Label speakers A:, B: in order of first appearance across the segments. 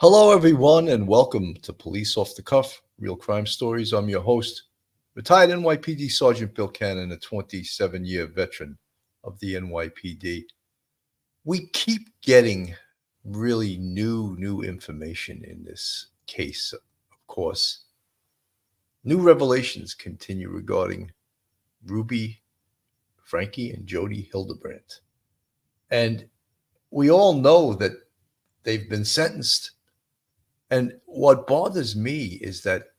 A: Hello, everyone, and welcome to Police Off the Cuff, Real Crime Stories. I'm your host, retired NYPD Sergeant Bill Cannon, a 27-year veteran of the NYPD. We keep getting really new information in this case, of course. New revelations continue regarding Ruby Franke and Jodi Hildebrandt. And we all know that they've been sentenced. And what bothers me is that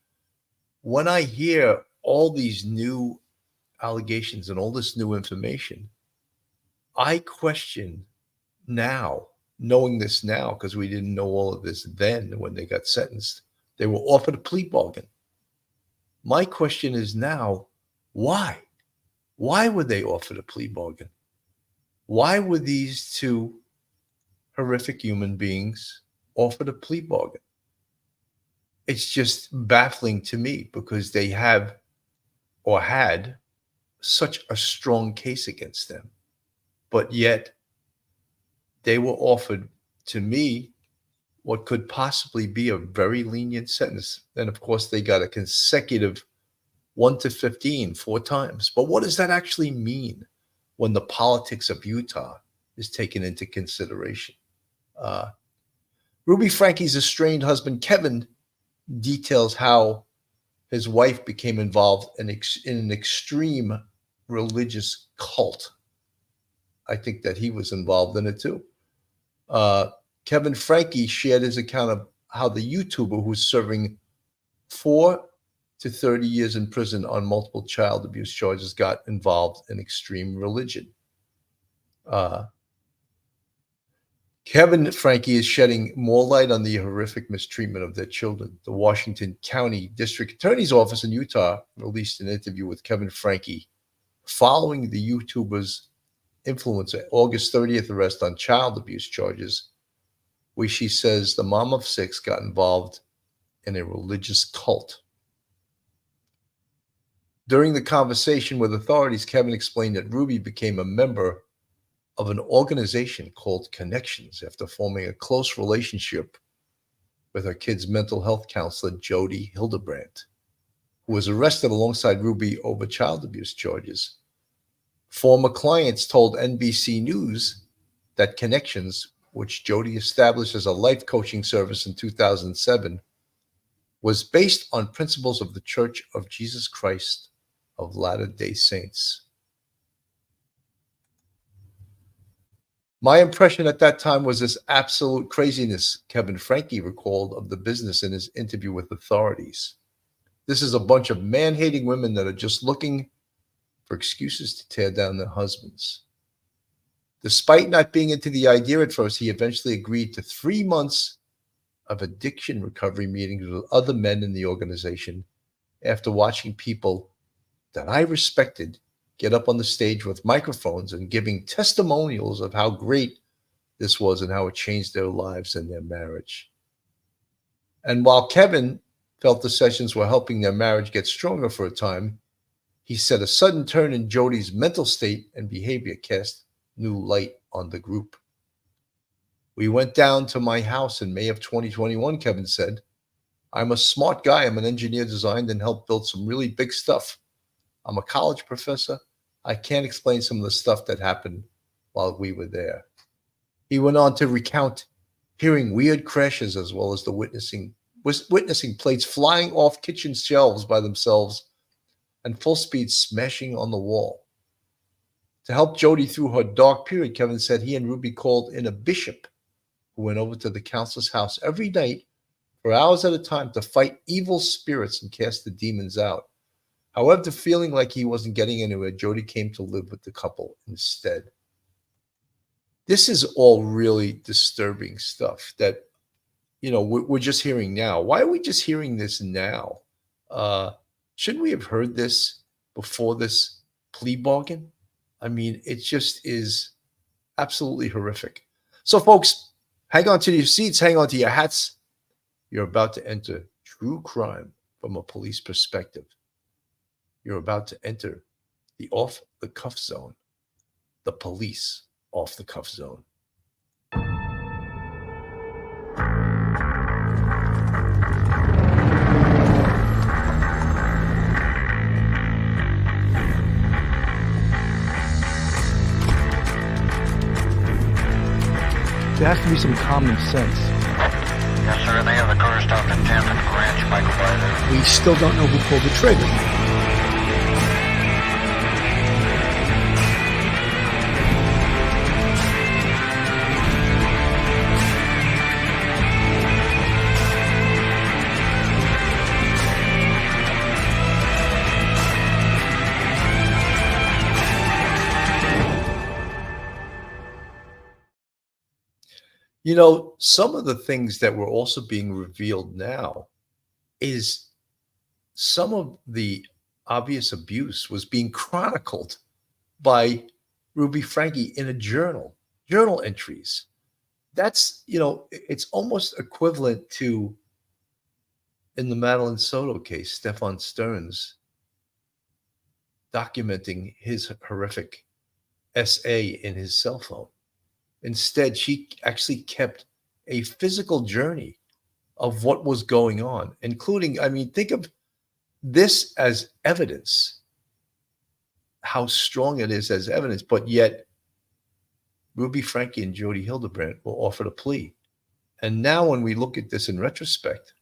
A: when I hear all these new allegations and all this new information, I question now, knowing this now, because we didn't know all of this then when they got sentenced. They were offered a plea bargain. My question is now, why? Why were they offered a plea bargain? Why were these two horrific human beings offered a plea bargain? It's just baffling to me because they have or had such a strong case against them. But yet they were offered, to me, what could possibly be a very lenient sentence. And of course, they got a consecutive 1 to 15, 4 times. But what does that actually mean when the politics of Utah is taken into consideration? Ruby Franke's estranged husband, Kevin, details how his wife became involved in an extreme religious cult. I think that he was involved in it too. Kevin Franke shared his account of how the YouTuber who's serving 4 to 30 years in prison on multiple child abuse charges got involved in extreme religion. Kevin Franke is shedding more light on the horrific mistreatment of their children. The Washington County District Attorney's Office in Utah released an interview with Kevin Franke following the YouTuber's influencer August 30th arrest on child abuse charges, where she says the mom of 6 got involved in a religious cult. During the conversation with authorities, Kevin explained that Ruby became a member of an organization called Connections after forming a close relationship with her kid's mental health counselor, Jodi Hildebrandt, who was arrested alongside Ruby over child abuse charges. Former clients told NBC News that Connections, which Jodi established as a life coaching service in 2007, was based on principles of the Church of Jesus Christ of Latter-day Saints. My impression at that time was this absolute craziness, Kevin Franke recalled of the business in his interview with authorities. This is a bunch of man-hating women that are just looking for excuses to tear down their husbands. Despite not being into the idea at first, he eventually agreed to 3 months of addiction recovery meetings with other men in the organization after watching people that I respected get up on the stage with microphones and giving testimonials of how great this was and how it changed their lives and their marriage. And while Kevin felt the sessions were helping their marriage get stronger for a time, he said a sudden turn in Jodi's mental state and behavior cast new light on the group. We went down to my house in May of 2021, Kevin said. I'm a smart guy. I'm an engineer, designed and helped build some really big stuff. I'm a college professor. I can't explain some of the stuff that happened while we were there. He went on to recount hearing weird crashes as well as the witnessing plates flying off kitchen shelves by themselves and full speed smashing on the wall. To help Jodi through her dark period, Kevin said he and Ruby called in a bishop who went over to the counselor's house every night for hours at a time to fight evil spirits and cast the demons out. However, feeling like he wasn't getting anywhere, Jodi came to live with the couple instead. This is all really disturbing stuff that, we're just hearing now. Why are we just hearing this now? Shouldn't we have heard this before this plea bargain? I mean, it just is absolutely horrific. So, folks, hang on to your seats, hang on to your hats. You're about to enter true crime from a police perspective. You're about to enter the off-the-cuff zone, the police off-the-cuff zone.
B: There has to be some common sense.
C: Yes, sir. They have the car stopped at 10th and Ranch, Michael by there.
B: We still don't know who pulled the trigger.
A: You know, some of the things that were also being revealed now is some of the obvious abuse was being chronicled by Ruby Franke in a journal entries. That's, it's almost equivalent to, in the Madeline Soto case, Stefan Stearns documenting his horrific SA in his cell phone. Instead, she actually kept a physical journey of what was going on, including, think of this as evidence, how strong it is as evidence, but yet Ruby Franke and Jodi Hildebrandt were offered a plea. And now when we look at this in retrospect,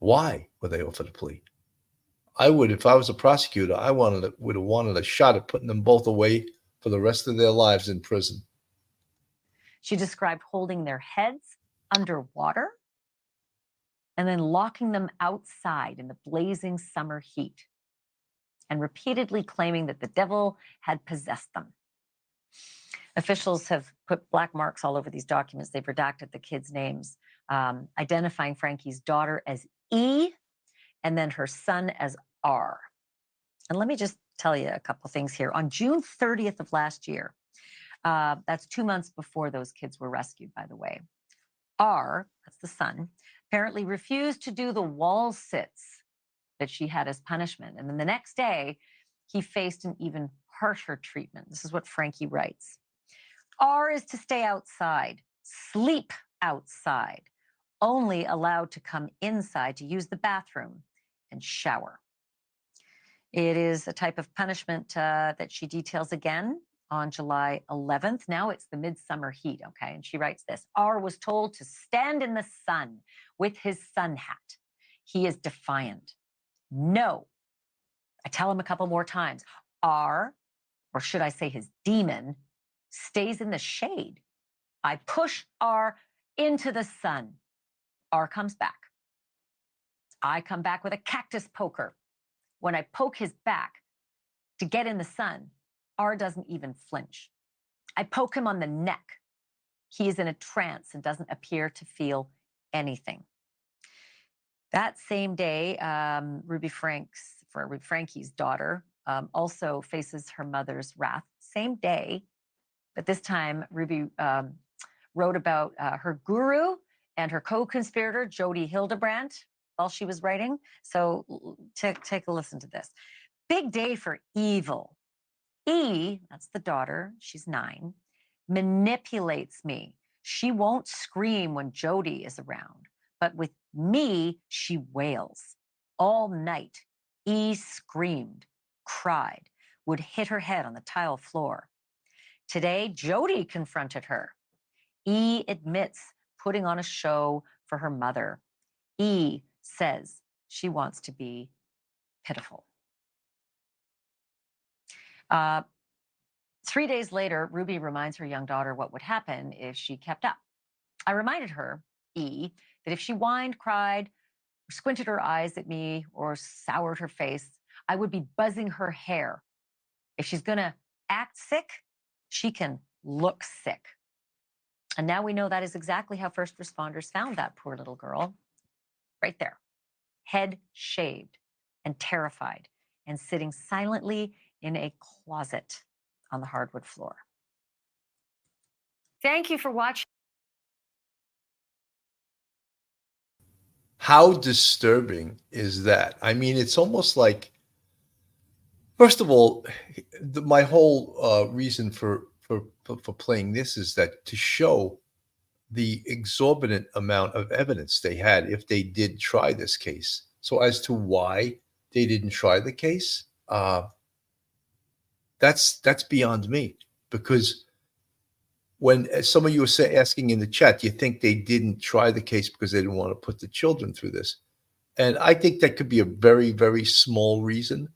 A: why were they offered a plea? I would, if I was a prosecutor, would have wanted a shot at putting them both away for the rest of their lives in prison.
D: She described holding their heads underwater and then locking them outside in the blazing summer heat and repeatedly claiming that the devil had possessed them. Officials have put black marks all over these documents. They've redacted the kids' names, identifying Franke's daughter as E and then her son as R. And let me just tell you a couple things here. On June 30th of last year, that's 2 months before those kids were rescued, by the way, R, that's the son, apparently refused to do the wall sits that she had as punishment. And then the next day, he faced an even harsher treatment. This is what Franke writes. R is to stay outside, sleep outside, only allowed to come inside to use the bathroom and shower. It is a type of punishment that she details again on July 11th. Now it's the midsummer heat, okay? And she writes this. R was told to stand in the sun with his sun hat. He is defiant. No. I tell him a couple more times. R, or should I say his demon, stays in the shade. I push R into the sun. R comes back. I come back with a cactus poker. When I poke his back to get in the sun, R doesn't even flinch. I poke him on the neck. He is in a trance and doesn't appear to feel anything. That same day, Ruby Franke's daughter also faces her mother's wrath. Same day, but this time Ruby wrote about her guru and her co-conspirator, Jodi Hildebrandt, while she was writing. So take a listen to this. Big day for evil. E, that's the daughter, she's 9, manipulates me. She won't scream when Jodi is around, but with me, she wails. All night, E screamed, cried, would hit her head on the tile floor. Today, Jodi confronted her. E admits putting on a show for her mother. E says she wants to be pitiful. 3 days later, Ruby reminds her young daughter what would happen if she kept up. I reminded her, E, that if she whined, cried, or squinted her eyes at me, or soured her face, I would be buzzing her hair. If she's gonna act sick, she can look sick. And now we know that is exactly how first responders found that poor little girl. Right there, head shaved and terrified and sitting silently in a closet on the hardwood floor. Thank you for watching.
A: How disturbing is that? I mean, it's almost like, first of all, my whole reason for playing this is that to show the exorbitant amount of evidence they had if they did try this case. So as to why they didn't try the case, that's beyond me, because when some of you were asking in the chat, do you think they didn't try the case because they didn't want to put the children through this? And I think that could be a very, very small reason.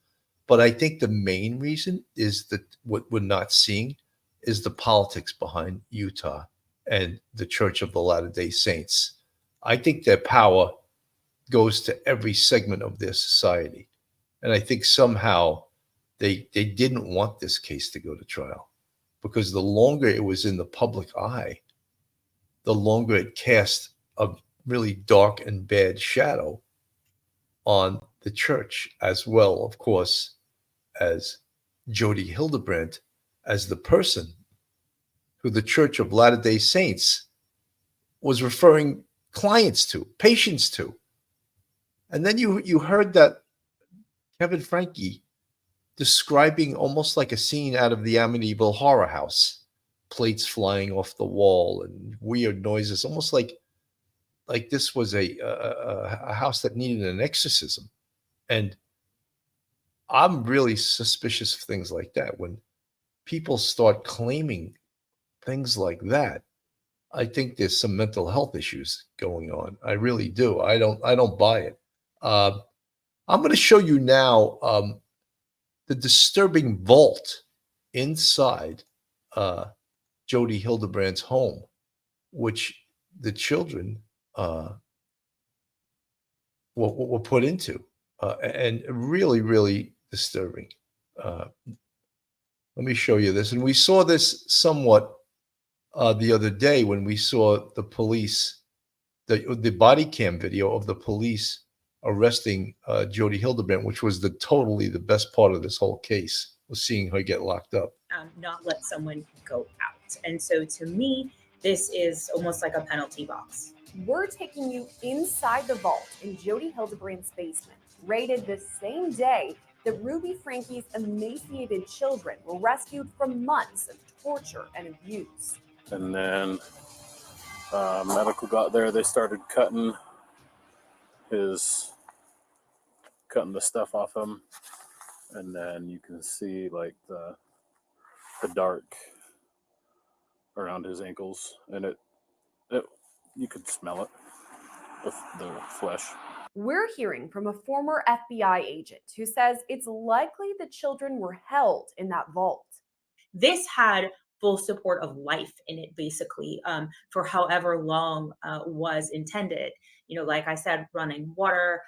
A: But I think the main reason is that what we're not seeing is the politics behind Utah and the Church of the Latter-day Saints. I think their power goes to every segment of their society. And I think somehow they didn't want this case to go to trial, because the longer it was in the public eye, the longer it cast a really dark and bad shadow on the church, as well, of course, as Jodi Hildebrandt, as the person who the Church of Latter-day Saints was referring clients to, patients to. And then you heard that Kevin Franke describing almost like a scene out of the Amityville Horror House, plates flying off the wall and weird noises, almost like this was a house that needed an exorcism. And I'm really suspicious of things like that. When people start claiming things like that, I think there's some mental health issues going on. I really do. I don't buy it. I'm going to show you now the disturbing vault inside Jodi Hildebrandt's home, which the children were put into, and really, really disturbing. Let me show you this. And we saw this somewhat the other day when we saw the police, the body cam video of the police arresting Jodi Hildebrandt, which was totally the best part of this whole case, was seeing her get locked up.
E: Not let someone go out. And so to me, this is almost like a penalty box.
F: We're taking you inside the vault in Jodi Hildebrandt's basement, raided the same day that Ruby Franke's emaciated children were rescued from months of torture and abuse.
G: And then medical got there. They started cutting the stuff off him, and then you can see like the dark around his ankles, and it you could smell it, the flesh.
F: We're hearing from a former FBI agent who says it's likely the children were held in that vault.
E: This had full support of life in it, basically, for however long was intended. You know, like I said, running water,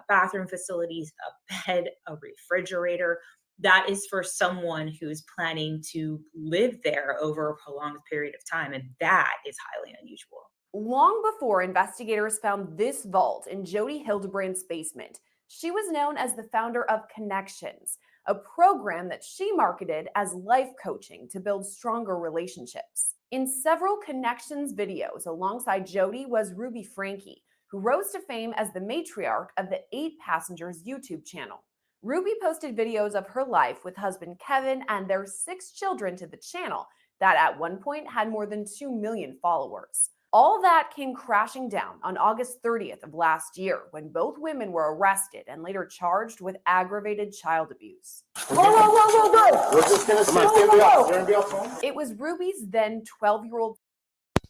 E: bathroom facilities, a bed, a refrigerator. That is for someone who's planning to live there over a prolonged period of time, and that is highly unusual.
F: Long before investigators found this vault in Jodi Hildebrandt's basement, she was known as the founder of Connections, a program that she marketed as life coaching to build stronger relationships. In several Connections videos alongside Jodi was Ruby Franke, who rose to fame as the matriarch of the 8 Passengers YouTube channel. Ruby posted videos of her life with husband Kevin and their 6 children to the channel that at one point had more than 2 million followers. All that came crashing down on August 30th of last year when both women were arrested and later charged with aggravated child abuse.
H: Whoa! We're just gonna see.
F: It was Ruby's then 12-year-old.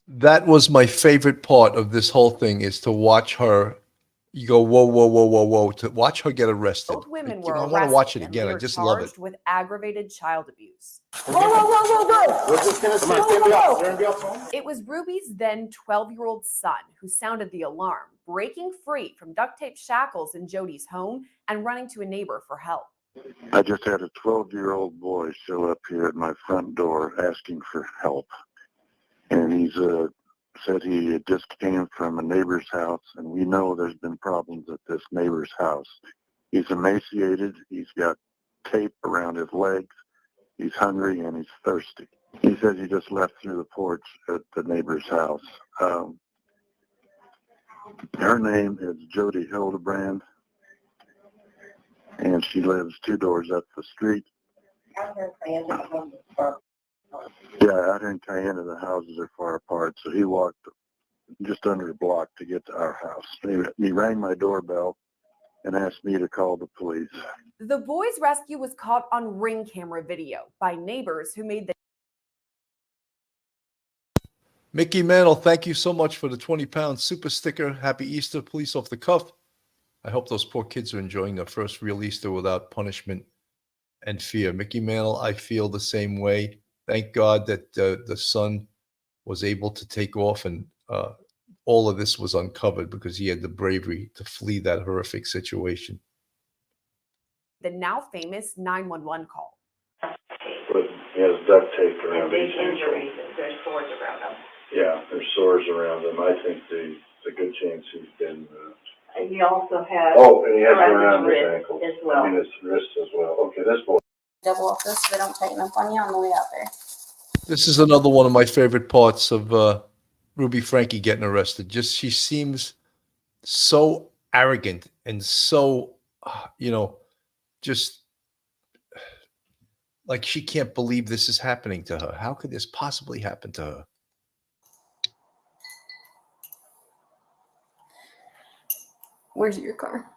A: That was my favorite part of this whole thing, is to watch her. You go, whoa, to watch her get arrested.
F: Both women were
A: I
F: arrested.
A: want to watch it
F: and
A: again. I
F: later
A: just love it.
F: charged with aggravated child abuse.
H: Whoa! We're just gonna see.
F: It was Ruby's then 12-year-old son who sounded the alarm, breaking free from duct tape shackles in Jodi's home and running to a neighbor for help.
I: I just had a 12-year-old boy show up here at my front door asking for help. And he's said he just came from a neighbor's house, and we know there's been problems at this neighbor's house. He's emaciated. He's got tape around his legs. He's hungry and he's thirsty. He says he just left through the porch at the neighbor's house. Her name is Jodi Hildebrandt, and she lives 2 doors up the street. Yeah, out here in Cayenne, the houses are far apart, so he walked just under a block to get to our house. He rang my doorbell and asked me to call the police.
F: The boy's rescue was caught on Ring camera video by neighbors who made the
A: Mickey Mantle, thank you so much for the 20-pound super sticker. Happy Easter, police off the cuff. I hope those poor kids are enjoying their first real Easter without punishment and fear. Mickey Mantle, I feel the same way. Thank God that the son was able to take off and all of this was uncovered because he had the bravery to flee that horrific situation.
F: The now famous 911 call.
I: But he has duct tape around his ankle.
E: Injuries, there's swords around them.
I: Yeah, there's sores around him. I think there's a good chance he's been.
J: He also has.
I: Oh, and he has
J: around
I: around his
J: wrist
I: ankle.
J: as well.
I: I mean, his wrist as well. Okay, this boy.
J: Double up this so they don't tighten up on you on the way out there.
A: This is another one of my favorite parts of Ruby Franke getting arrested. Just she seems so arrogant and so, just like she can't believe this is happening to her. How could this possibly happen to her?
K: Where's your car?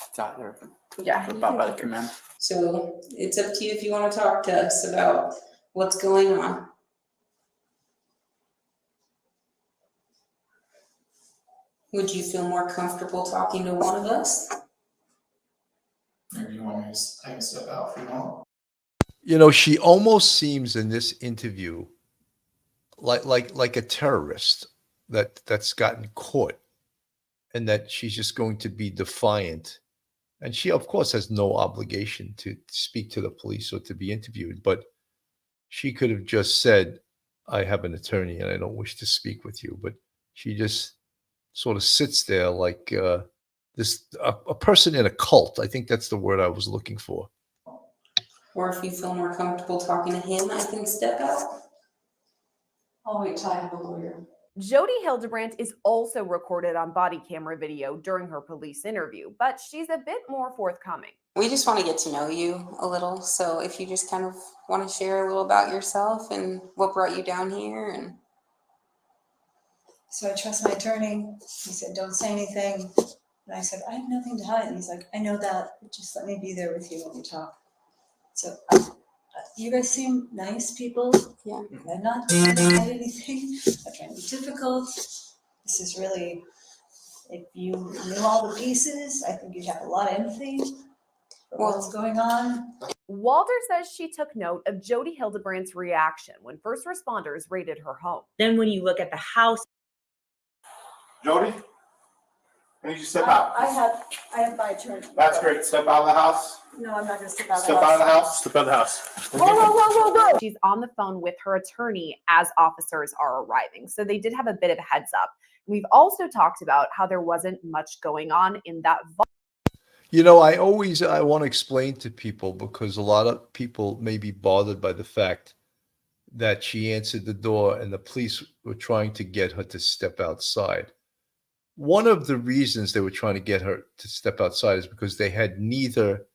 L: It's out there.
K: Yeah.
L: About by the command.
K: So it's up to you if you want to talk to us about what's going on. Would you feel more comfortable talking to one of us?
L: Maybe you want me to, I can step out if you want.
A: She almost seems in this interview like a terrorist that's gotten caught and that she's just going to be defiant. And she, of course, has no obligation to speak to the police or to be interviewed, but she could have just said, I have an attorney and I don't wish to speak with you. But she just sort of sits there like a person in a cult. I think that's the word I was looking for.
K: Or if you feel more comfortable talking to him, I can step out. I'll wait till I have a lawyer.
F: Jodi Hildebrandt is also recorded on body camera video during her police interview, but she's a bit more forthcoming.
K: We just want to get to know you a little. So if you just kind of want to share a little about yourself and what brought you down here. And
M: so I trust my attorney. He said, don't say anything. And I said, I have nothing to hide. And he's like, I know that, but just let me be there with you when we talk. So you guys seem nice people.
K: Yeah.
M: I'm not trying to hide anything. I'm trying to be difficult. This is really, if you knew all the pieces, I think you'd have a lot of empathy for what's going on.
F: Walter says she took note of Jodi Hildebrandt's reaction when first responders raided her home.
E: Then when you look at the house.
L: Jodi, I need you to step out.
M: I have my attorney.
L: That's great. Step out of the house.
M: No, I'm not going to step out of the
L: Step
M: house.
L: out of the house. Step out of the house.
F: Whoa. She's on the phone with her attorney as officers are arriving. So they did have a bit of a heads up. We've also talked about how there wasn't much going on in that vault.
A: I want to explain to people because a lot of people may be bothered by the fact that she answered the door and the police were trying to get her to step outside. One of the reasons they were trying to get her to step outside is because they had neither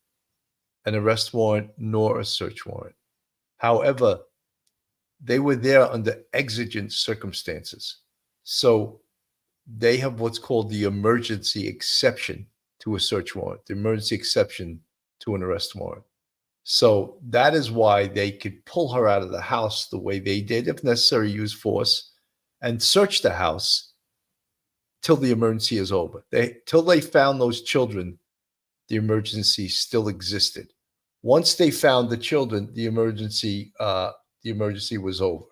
A: an arrest warrant nor a search warrant. However, they were there under exigent circumstances. So they have what's called the emergency exception to a search warrant, the emergency exception to an arrest warrant. So that is why they could pull her out of the house the way they did, if necessary, use force, and search the house till the emergency is over. Till they found those children, the emergency still existed. Once they found the children, the emergency was over.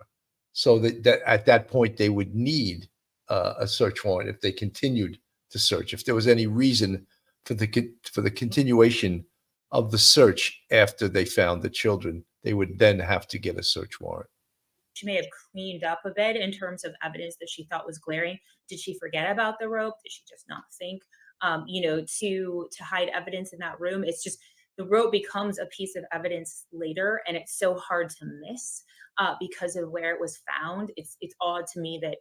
A: So that at that point they would need a search warrant if they continued to search. If there was any reason for the continuation of the search after they found the children, they would then have to get a search warrant.
E: She may have cleaned up a bit in terms of evidence that she thought was glaring. Did she forget about the rope? Did she just not think, to hide evidence in that room? It's just the rope becomes a piece of evidence later, and it's so hard to miss because of where it was found. It's odd to me that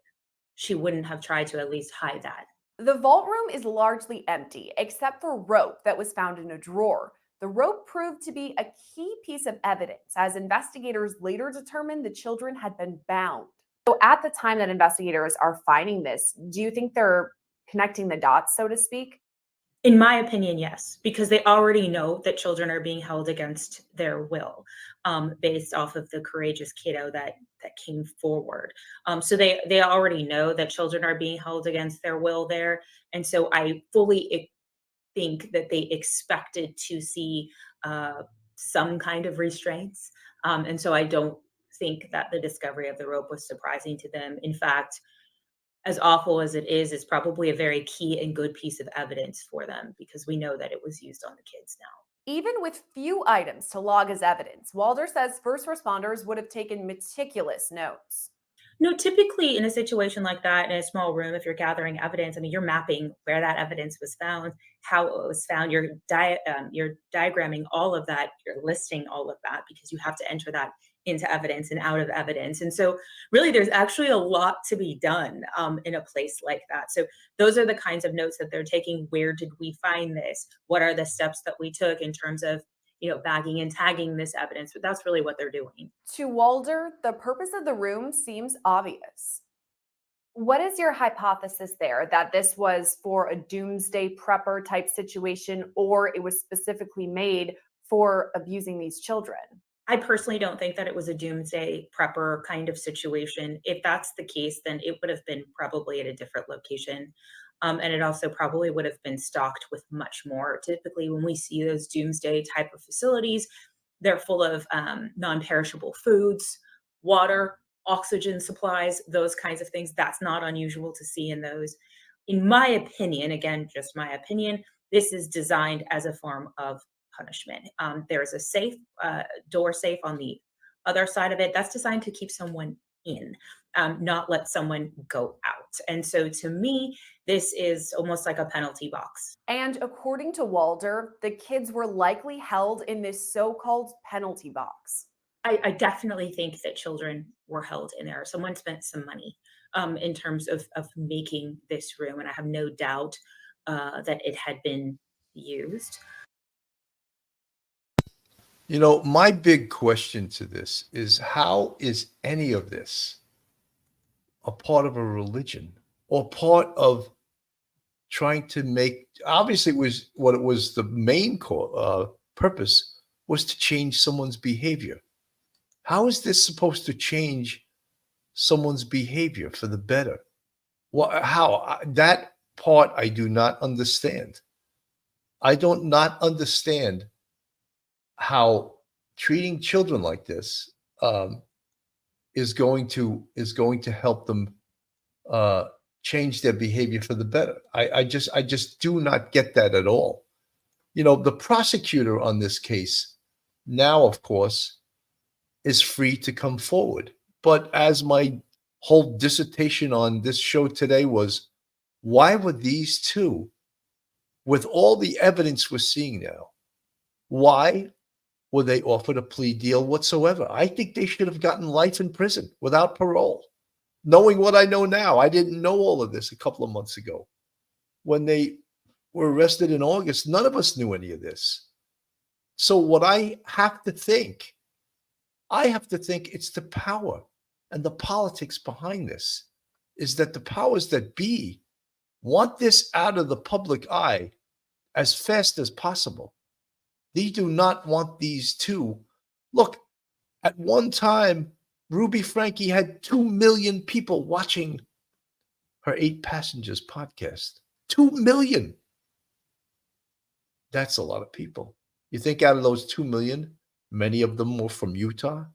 E: she wouldn't have tried to at least hide that.
F: The vault room is largely empty, except for rope that was found in a drawer. The rope proved to be a key piece of evidence, as investigators later determined the children had been bound. So at the time that investigators are finding this, do you think they're connecting the dots, so to speak?
E: In my opinion, yes, because they already know that children are being held against their will, based off of the courageous kiddo that came forward. So they already know that children are being held against their will there, and so I fully think that they expected to see some kind of restraints, and so I don't think that the discovery of the rope was surprising to them. In fact, as awful as it is, it's probably a very key and good piece of evidence for them because we know that it was used on the kids now.
F: Even with few items to log as evidence, Walder says first responders would have taken meticulous notes.
E: No, typically in a situation like that, in a small room, if you're gathering evidence, I mean, you're mapping where that evidence was found, how it was found. You're diagramming all of that. You're listing all of that because you have to enter that into evidence and out of evidence. And so, really, there's actually a lot to be done in a place like that. So, those are the kinds of notes that they're taking. Where did we find this? What are the steps that we took in terms of bagging and tagging this evidence? But that's really what they're doing.
F: To Walder, the purpose of the room seems obvious. What is your hypothesis there? That this was for a doomsday prepper type situation, or it was specifically made for abusing these children?
E: I personally don't think that it was a doomsday prepper kind of situation. If that's the case, then it would have been probably at a different location. And it also probably would have been stocked with much more. Typically, when we see those doomsday type of facilities, they're full of non-perishable foods, water, oxygen supplies, those kinds of things. That's not unusual to see in those. In my opinion, again, just my opinion, this is designed as a form of punishment. There's a safe, door safe on the other side of it. That's designed to keep someone in, not let someone go out. And so to me, this is almost like a penalty box.
F: And according to Walder, the kids were likely held in this so-called penalty box.
E: I definitely think that children were held in there. Someone spent some money in terms of making this room, and I have no doubt that it had been used.
A: My big question to this is, how is any of this a part of a religion or part of trying to make, obviously it was the main purpose was to change someone's behavior. How is this supposed to change someone's behavior for the better? How? That part I do not understand. I don't not understand how treating children like this is going to help them change their behavior for the better. I just do not get that at all. The prosecutor on this case now, of course, is free to come forward. But as my whole dissertation on this show today was, why were these two, with all the evidence we're seeing now, why were they offered a plea deal whatsoever? I think they should have gotten life in prison without parole. Knowing what I know now, I didn't know all of this a couple of months ago. When they were arrested in August, none of us knew any of this. So what I have to think it's the power and the politics behind this, is that the powers that be want this out of the public eye as fast as possible. They do not want these two. Look, at one time, Ruby Franke had 2 million people watching her 8 Passengers podcast. 2 million. That's a lot of people. You think out of those 2 million, many of them were from Utah?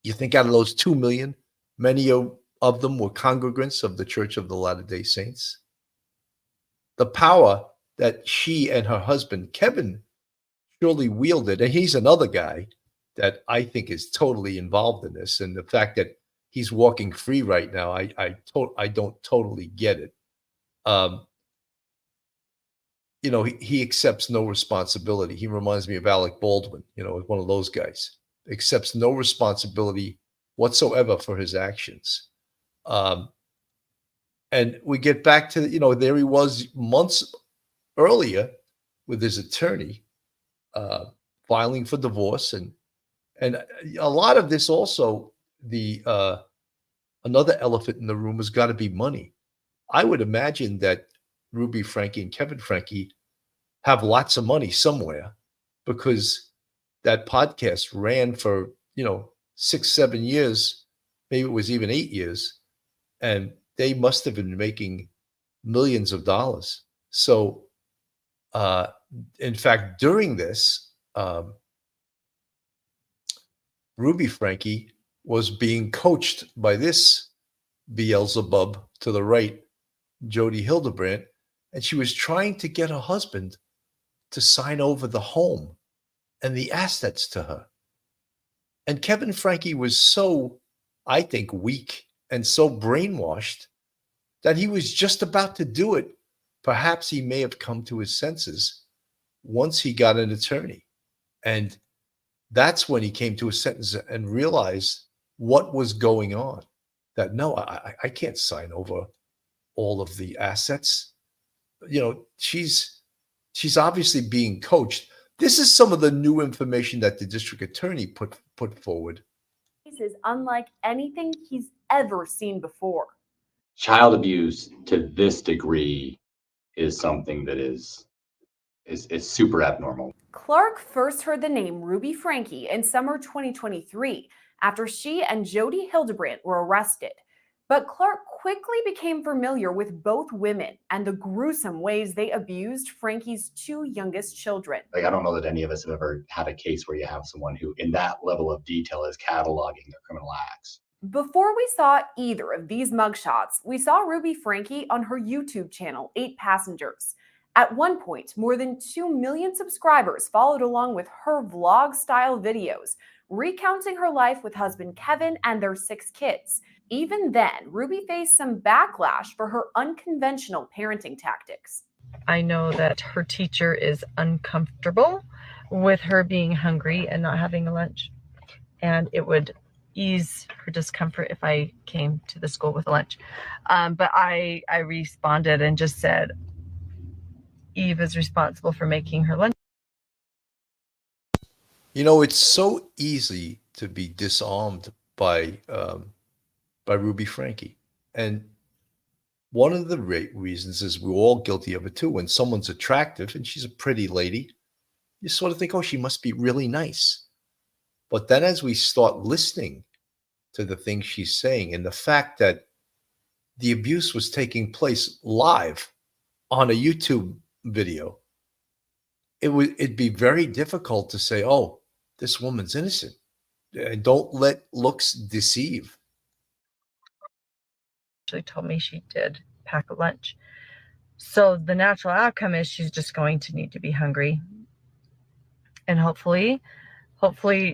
A: You think out of those 2 million, many of them were congregants of the Church of the Latter-day Saints? The power that she and her husband, Kevin, surely wielded, and he's another guy that I think is totally involved in this, and the fact that he's walking free right now, I don't totally get it. He accepts no responsibility. He reminds me of Alec Baldwin, one of those guys. Accepts no responsibility whatsoever for his actions. And we get back to, there he was months earlier with his attorney filing for divorce. And a lot of this also, another elephant in the room has got to be money. I would imagine that Ruby Franke and Kevin Franke have lots of money somewhere, because that podcast ran for, 6, 7 years, maybe it was even 8 years, and they must have been making millions of dollars. So, in fact, during this, Ruby Franke was being coached by this Beelzebub to the right, Jodi Hildebrandt, and she was trying to get her husband to sign over the home and the assets to her. And Kevin Franke was so, I think, weak and so brainwashed that he was just about to do it. Perhaps he may have come to his senses once he got an attorney. And that's when he came to his senses and realized what was going on. That no, I can't sign over all of the assets. She's obviously being coached. This is some of the new information that the district attorney put forward.
F: This is unlike anything he's ever seen before.
N: Child abuse to this degree is something that is super abnormal.
F: Clark first heard the name Ruby Franke in summer 2023 after she and Jodi Hildebrandt were arrested. But Clark quickly became familiar with both women and the gruesome ways they abused Franke's 2 youngest children.
N: I don't know that any of us have ever had a case where you have someone who, in that level of detail, is cataloging their criminal acts.
F: Before we saw either of these mugshots, we saw Ruby Franke on her YouTube channel, 8 Passengers. At one point, more than 2 million subscribers followed along with her vlog-style videos, recounting her life with husband Kevin and their 6 kids. Even then, Ruby faced some backlash for her unconventional parenting tactics.
O: I know that her teacher is uncomfortable with her being hungry and not having a lunch, and it would ease her discomfort if I came to the school with a lunch. But I responded and just said, Eve is responsible for making her lunch.
A: It's so easy to be disarmed by Ruby Franke. And one of the reasons is we're all guilty of it too. When someone's attractive and she's a pretty lady, you sort of think, oh, she must be really nice. But then as we start listening to the things she's saying and the fact that the abuse was taking place live on a YouTube video, it'd be very difficult to say, oh, this woman's innocent. And don't let looks deceive.
O: She told me she did pack a lunch. So the natural outcome is she's just going to need to be hungry. And hopefully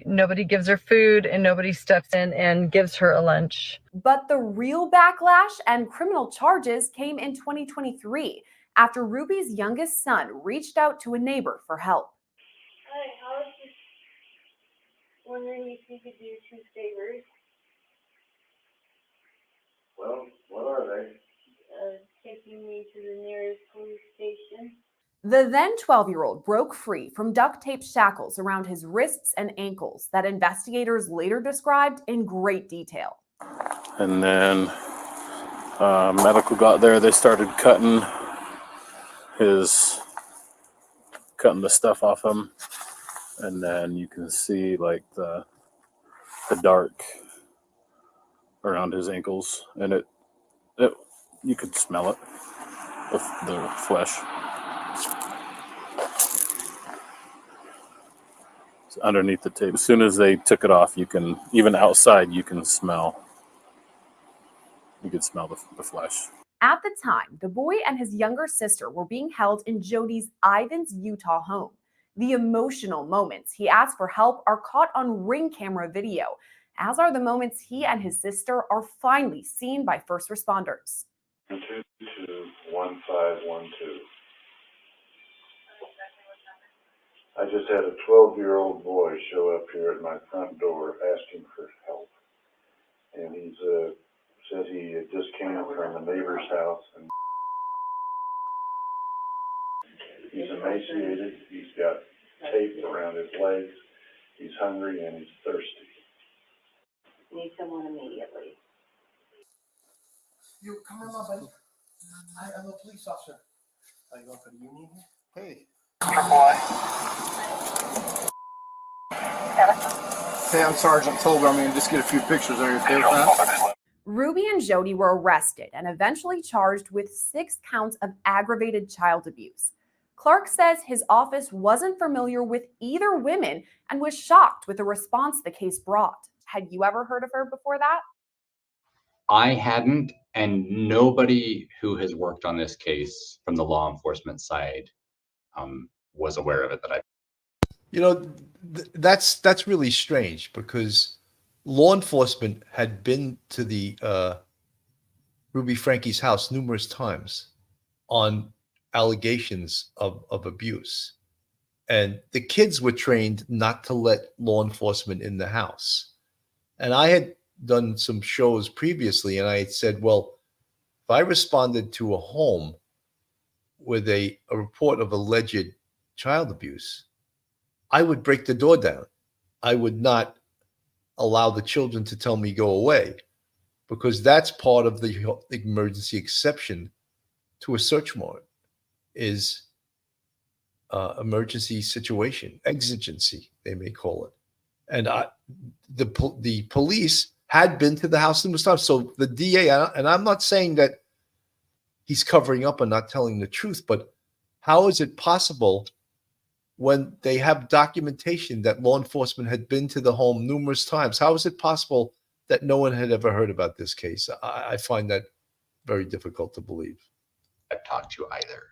O: nobody gives her food and nobody steps in and gives her a lunch.
F: But the real backlash and criminal charges came in 2023 after Ruby's youngest son reached out to a neighbor for help.
J: Hi, I was just wondering if you could do 2 favors.
I: Well, what are they?
J: Taking me to the nearest police station.
F: The then 12-year-old broke free from duct tape shackles around his wrists and ankles that investigators later described in great detail.
G: And then medical got there. They started cutting the stuff off him. And then you can see like the dark around his ankles, and it you could smell it, the flesh. It's underneath the tape. As soon as they took it off, you can, even outside, you could smell the flesh.
F: At the time, the boy and his younger sister were being held in Jodi's Ivins, Utah home. The emotional moments he asked for help are caught on Ring camera video, as are the moments he and his sister are finally seen by first responders.
I: 222-1512. I just had a 12-year-old boy show up here at my front door asking for help. And he's said he just came from a neighbor's house. And he's emaciated. He's got tape around his legs. He's hungry and he's thirsty.
J: Need someone immediately.
H: You come on, my buddy. I'm a police officer.
L: Are you going for the union here? Hey. Hey, I'm Sergeant Tolber. I'm going to just get a few pictures. Are you okay with that?
F: Ruby and Jodi were arrested and eventually charged with 6 counts of aggravated child abuse. Clark says his office wasn't familiar with either women and was shocked with the response the case brought. Had you ever heard of her before that?
N: I hadn't, and nobody who has worked on this case from the law enforcement side was aware of it that I.
A: You know, that's really strange because law enforcement had been to the Ruby Franke's house numerous times on allegations of abuse. And the kids were trained not to let law enforcement in the house. And I had done some shows previously, and I had said, well, if I responded to a home with a report of alleged child abuse, I would break the door down. I would not allow the children to tell me go away, because that's part of the emergency exception to a search warrant is emergency situation, exigency, they may call it. And the police had been to the house numerous times. So the DA, and I'm not saying that he's covering up and not telling the truth, but how is it possible when they have documentation that law enforcement had been to the home numerous times? How is it possible that no one had ever heard about this case? I find that very difficult to believe.
N: I've talked to either.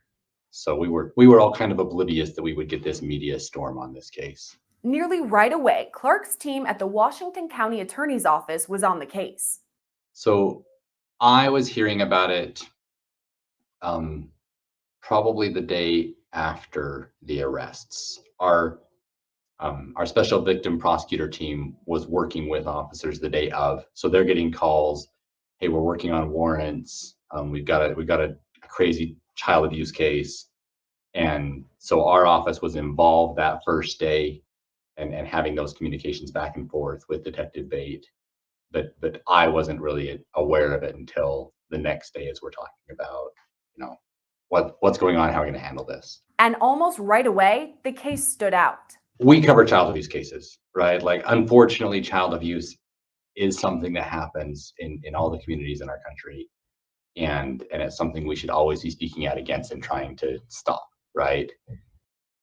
N: So we were all kind of oblivious that we would get this media storm on this case.
F: Nearly right away, Clark's team at the Washington County Attorney's Office was on the case.
N: So I was hearing about it probably the day after the arrests. Our special victim prosecutor team was working with officers the day of. So they're getting calls, hey, we're working on warrants. We've got a crazy child abuse case. And so our office was involved that first day and having those communications back and forth with Detective Bate. But I wasn't really aware of it until the next day as we're talking about, what's going on, how are we going to handle this?
F: And almost right away, the case stood out.
N: We cover child abuse cases, right? Like, unfortunately, child abuse is something that happens in all the communities in our country. And it's something we should always be speaking out against and trying to stop, right?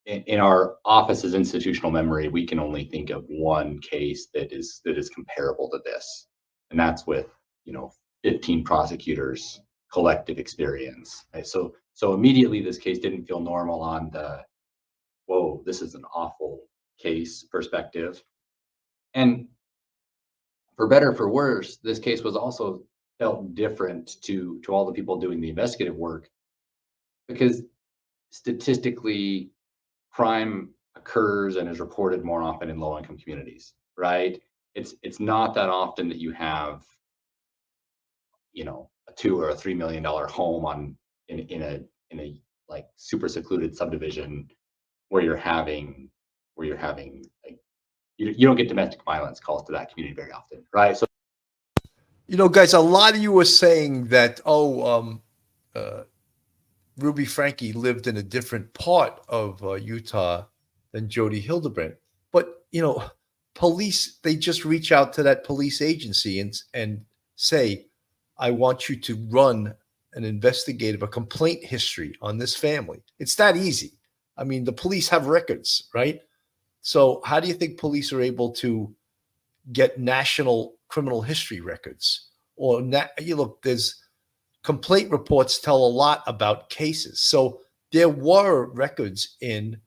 N: In our office's institutional memory, we can only think of one case that is comparable to this. And that's with, 15 prosecutors, collective experience. Right? So immediately this case didn't feel normal on the, whoa, this is an awful case perspective. And for better or for worse, this case was also felt different to all the people doing the investigative work, because statistically, crime occurs and is reported more often in low-income communities, right? It's not that often that you have, a $2 or $3 million home in a like super secluded subdivision where you're having like you don't get domestic violence calls to that community very often, right? So,
A: guys, a lot of you were saying that, Ruby Franke lived in a different part of Utah than Jodi Hildebrandt. But, police, they just reach out to that police agency and say, I want you to run a complaint history on this family. It's that easy. I mean, the police have records, right? So how do you think police are able to get national criminal history records? Or, there's complaint reports tell a lot about cases. So there were records in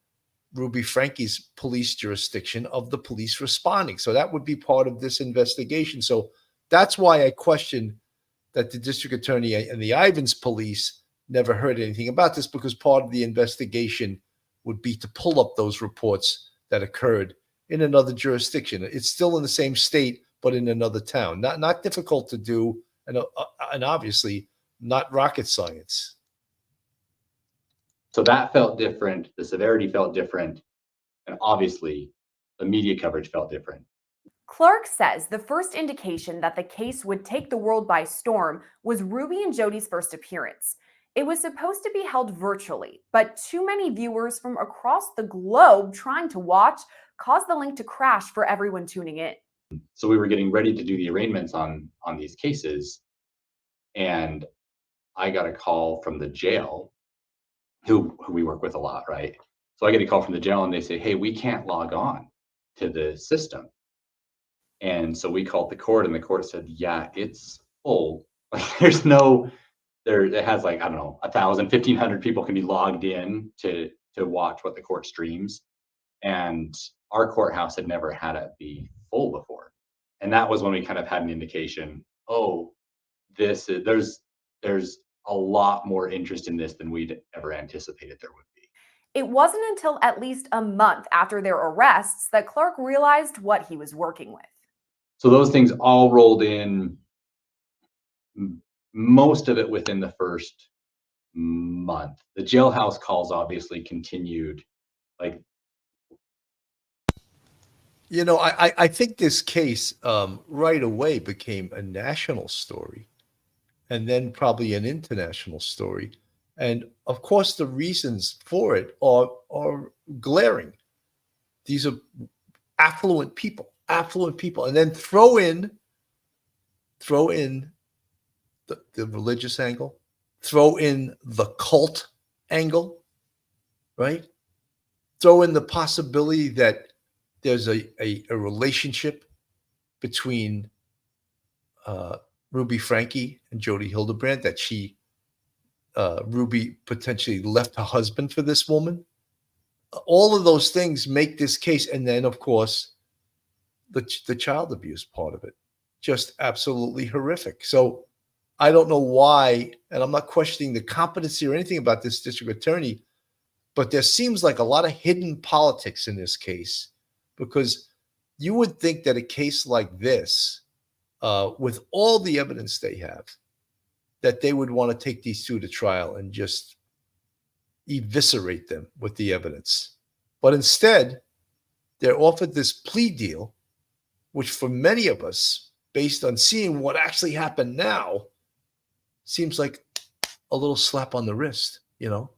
A: Ruby Franke's police jurisdiction of the police responding. So that would be part of this investigation. So that's why I question that the district attorney and the Ivins police never heard anything about this, because part of the investigation would be to pull up those reports that occurred in another jurisdiction. It's still in the same state, but in another town. Not difficult to do, and obviously not rocket science.
N: So that felt different. The severity felt different. And obviously, the media coverage felt different.
F: Clark says the first indication that the case would take the world by storm was Ruby and Jodi's first appearance. It was supposed to be held virtually, but too many viewers from across the globe trying to watch caused the link to crash for everyone tuning in.
N: So we were getting ready to do the arraignments on these cases, and I got a call from the jail, who we work with a lot, right? So I get a call from the jail, and they say, "Hey, we can't log on to the system." And so we called the court, and the court said, "Yeah, it's full. Like, there's no there. It has like, I don't know, 1,000, 1,500 people can be logged in to watch what the court streams, and our courthouse had never had it be full before." And that was when we kind of had an indication, oh, there's a lot more interest in this than we'd ever anticipated there would be.
F: It wasn't until at least a month after their arrests that Clark realized what he was working with.
N: So those things all rolled in, most of it within the first month. The jailhouse calls obviously continued. Like,
A: You know, I think this case right away became a national story and then probably an international story. And of course, the reasons for it are glaring. These are affluent people, and then throw in the religious angle, throw in the cult angle, right? Throw in the possibility that there's a relationship between Ruby Franke and Jodi Hildebrandt, that Ruby potentially left her husband for this woman. All of those things make this case, and then of course the child abuse part of it, just absolutely horrific. So I don't know why, and I'm not questioning the competency or anything about this district attorney, but there seems like a lot of hidden politics in this case, because you would think that a case like this, with all the evidence they have, that they would want to take these two to trial and just eviscerate them with the evidence. But instead, they're offered this plea deal, which for many of us, based on seeing what actually happened now, seems like a little slap on the wrist, you know?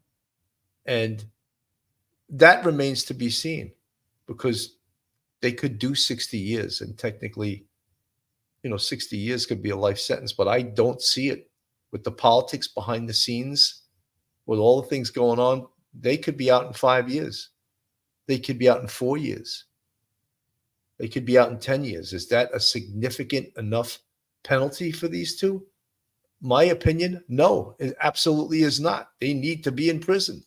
A: And that remains to be seen, because they could do 60 years, and technically, 60 years could be a life sentence, but I don't see it with the politics behind the scenes, with all the things going on. They could be out in 5 years. They could be out in 4 years. They could be out in 10 years. Is that a significant enough penalty for these two? My opinion, no, it absolutely is not. They need to be in prison.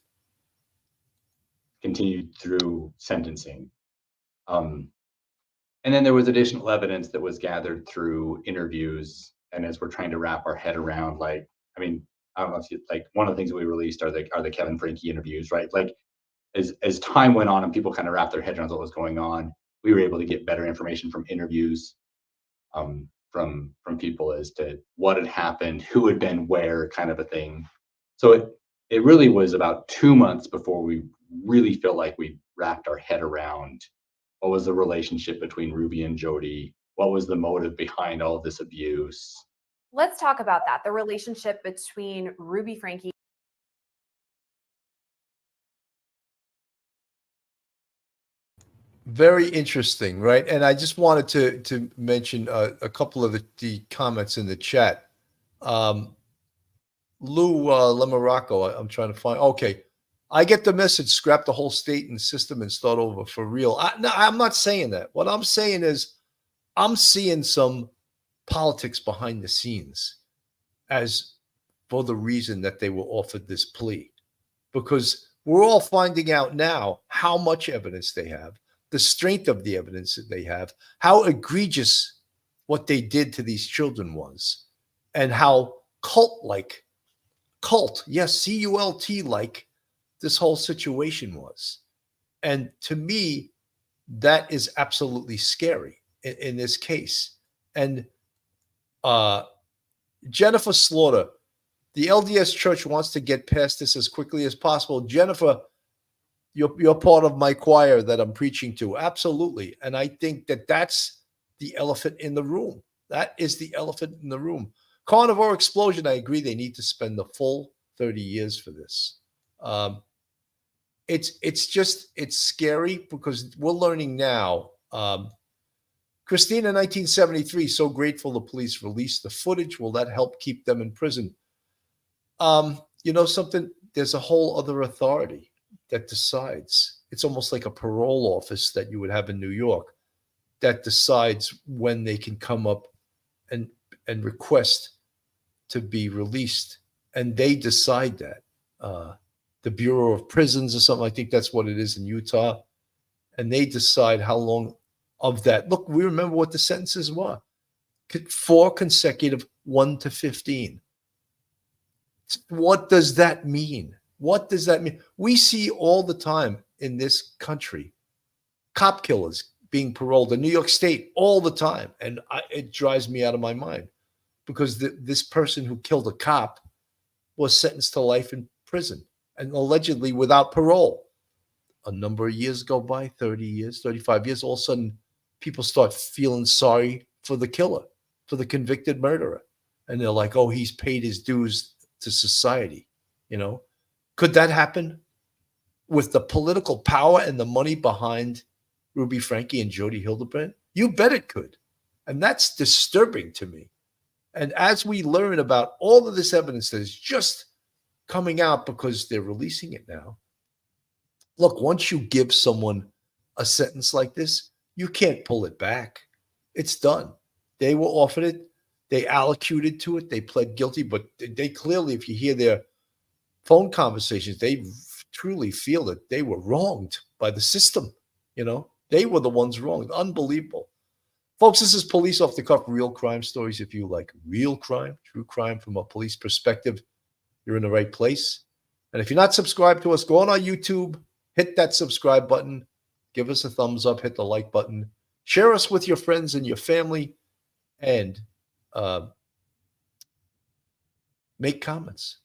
N: Continued through sentencing. And then there was additional evidence that was gathered through interviews. And as we're trying to wrap our head around, like, I mean, I don't know if you, like, one of the things that we released are the Kevin Franke interviews, right? Like, as time went on and people kind of wrapped their heads around what was going on, we were able to get better information from interviews, from people as to what had happened, who had been where, kind of a thing. So it really was about 2 months before we really felt like we wrapped our head around what was the relationship between Ruby and Jodi, what was the motive behind all of this abuse.
F: Let's talk about that, the relationship between Ruby Franke.
A: Very interesting, right? And I just wanted to mention a couple of the comments in the chat. Lou Lemaraco, I'm trying to find. Okay, I get the message. Scrap the whole state and system and start over for real. No, I'm not saying that. What I'm saying is, I'm seeing some politics behind the scenes as for the reason that they were offered this plea, because we're all finding out now how much evidence they have, the strength of the evidence that they have, how egregious what they did to these children was, and how yes, C-U-L-T like this whole situation was. And to me, that is absolutely scary in this case. And Jennifer Slaughter, the LDS Church wants to get past this as quickly as possible. Jennifer, you're part of my choir that I'm preaching to. Absolutely. And I think that that's the elephant in the room. That is the elephant in the room. Carnivore Explosion, I agree. They need to spend the full 30 years for this. It's scary because we're learning now. Christina, 1973, so grateful the police released the footage. Will that help keep them in prison? You know something? There's a whole other authority that decides. It's almost like a parole office that you would have in New York that decides when they can come up and request to be released. And they decide that. The Bureau of Prisons or something, I think that's what it is in Utah. And they decide how long of that. Look, we remember what the sentences were. 4 consecutive 1 to 15. What does that mean? What does that mean? We see all the time in this country cop killers being paroled in New York State all the time. And it drives me out of my mind because this person who killed a cop was sentenced to life in prison and allegedly without parole. A number of years go by, 30 years, 35 years, all of a sudden people start feeling sorry for the killer, for the convicted murderer. And they're like, oh, he's paid his dues to society. You know, could that happen with the political power and the money behind Ruby Franke and Jodi Hildebrandt? You bet it could. And that's disturbing to me. And as we learn about all of this evidence that is just coming out because they're releasing it now, look, once you give someone a sentence like this, you can't pull it back. It's done. They were offered it. They allocated to it. They pled guilty, but they clearly, if you hear their phone conversations, they truly feel that they were wronged by the system. You know, they were the ones wronged. Unbelievable. Folks, this is Police Off the Cuff, real crime stories. If you like real crime, true crime from a police perspective, you're in the right place. And if you're not subscribed to us, go on our YouTube, hit that subscribe button, give us a thumbs up, hit the like button, share us with your friends and your family, and make comments.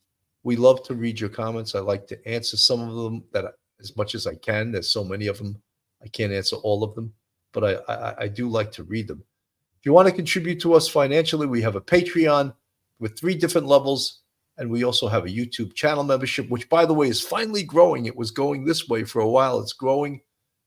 A: We love to read your comments. I like to answer some of them that as much as I can. There's so many of them. I can't answer all of them, but I do like to read them. If you want to contribute to us financially, we have a Patreon with 3 different levels, and we also have a YouTube channel membership, which, by the way, is finally growing. It was going this way for a while. It's growing,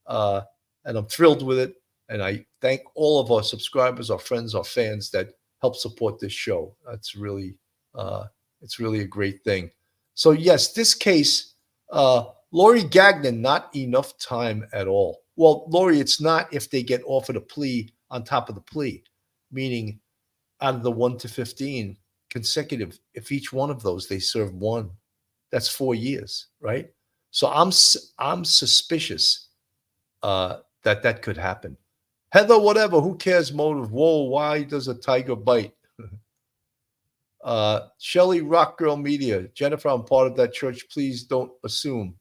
A: and I'm thrilled with it. And I thank all of our subscribers, our friends, our fans that help support this show. It's really a great thing. So yes, this case, Lori Gagnon, not enough time at all. Well, Lori, it's not if they get offered a plea on top of the plea, meaning out of the 1 to 15 consecutive, if each one of those they serve 1, that's 4 years, right? So I'm suspicious that could happen. Heather, whatever, who cares motive? Whoa, why does a tiger bite? Shelly, Rock Girl Media. Jennifer, I'm part of that church. Please don't assume.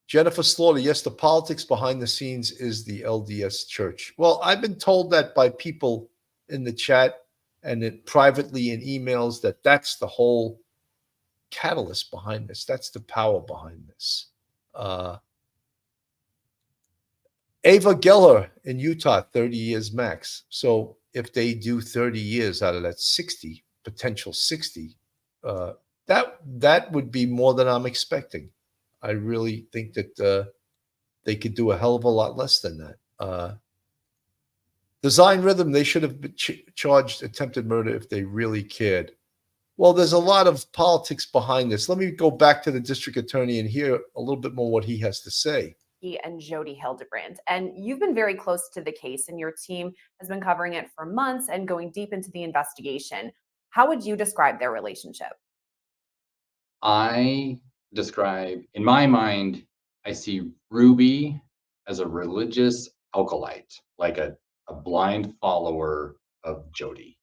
A: Jennifer Slaughter, yes, the politics behind the scenes is the LDS church. Well, I've been told that by people in the chat and privately in emails that that's the whole catalyst behind this. That's the power behind this. Ava Geller in Utah, 30 years max. So if they do 30 years out of that 60, potential 60, that would be more than I'm expecting. I really think that they could do a hell of a lot less than that. Design Rhythm, they should have been charged attempted murder if they really cared. Well, there's a lot of politics behind this. Let me go back to the district attorney and hear a little bit more what he has to say.
F: And Jodi Hildebrandt. And you've been very close to the case, and your team has been covering it for months and going deep into the investigation. How would you describe their relationship?
N: I describe, in my mind, I see Ruby as a religious alkalite, like a blind follower of Jodi.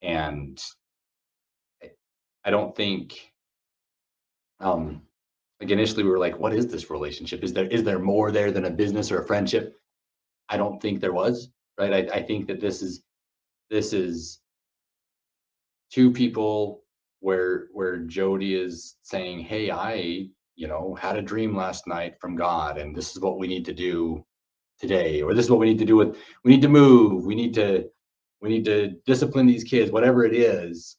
N: And I don't think, like initially we were like, what is this relationship? Is there more there than a business or a friendship? I don't think there was, right? I think that this is 2 people where Jodi is saying, hey, I had a dream last night from God, and this is what we need to do today, or this is what we need to do we need to move, we need to discipline these kids, whatever it is.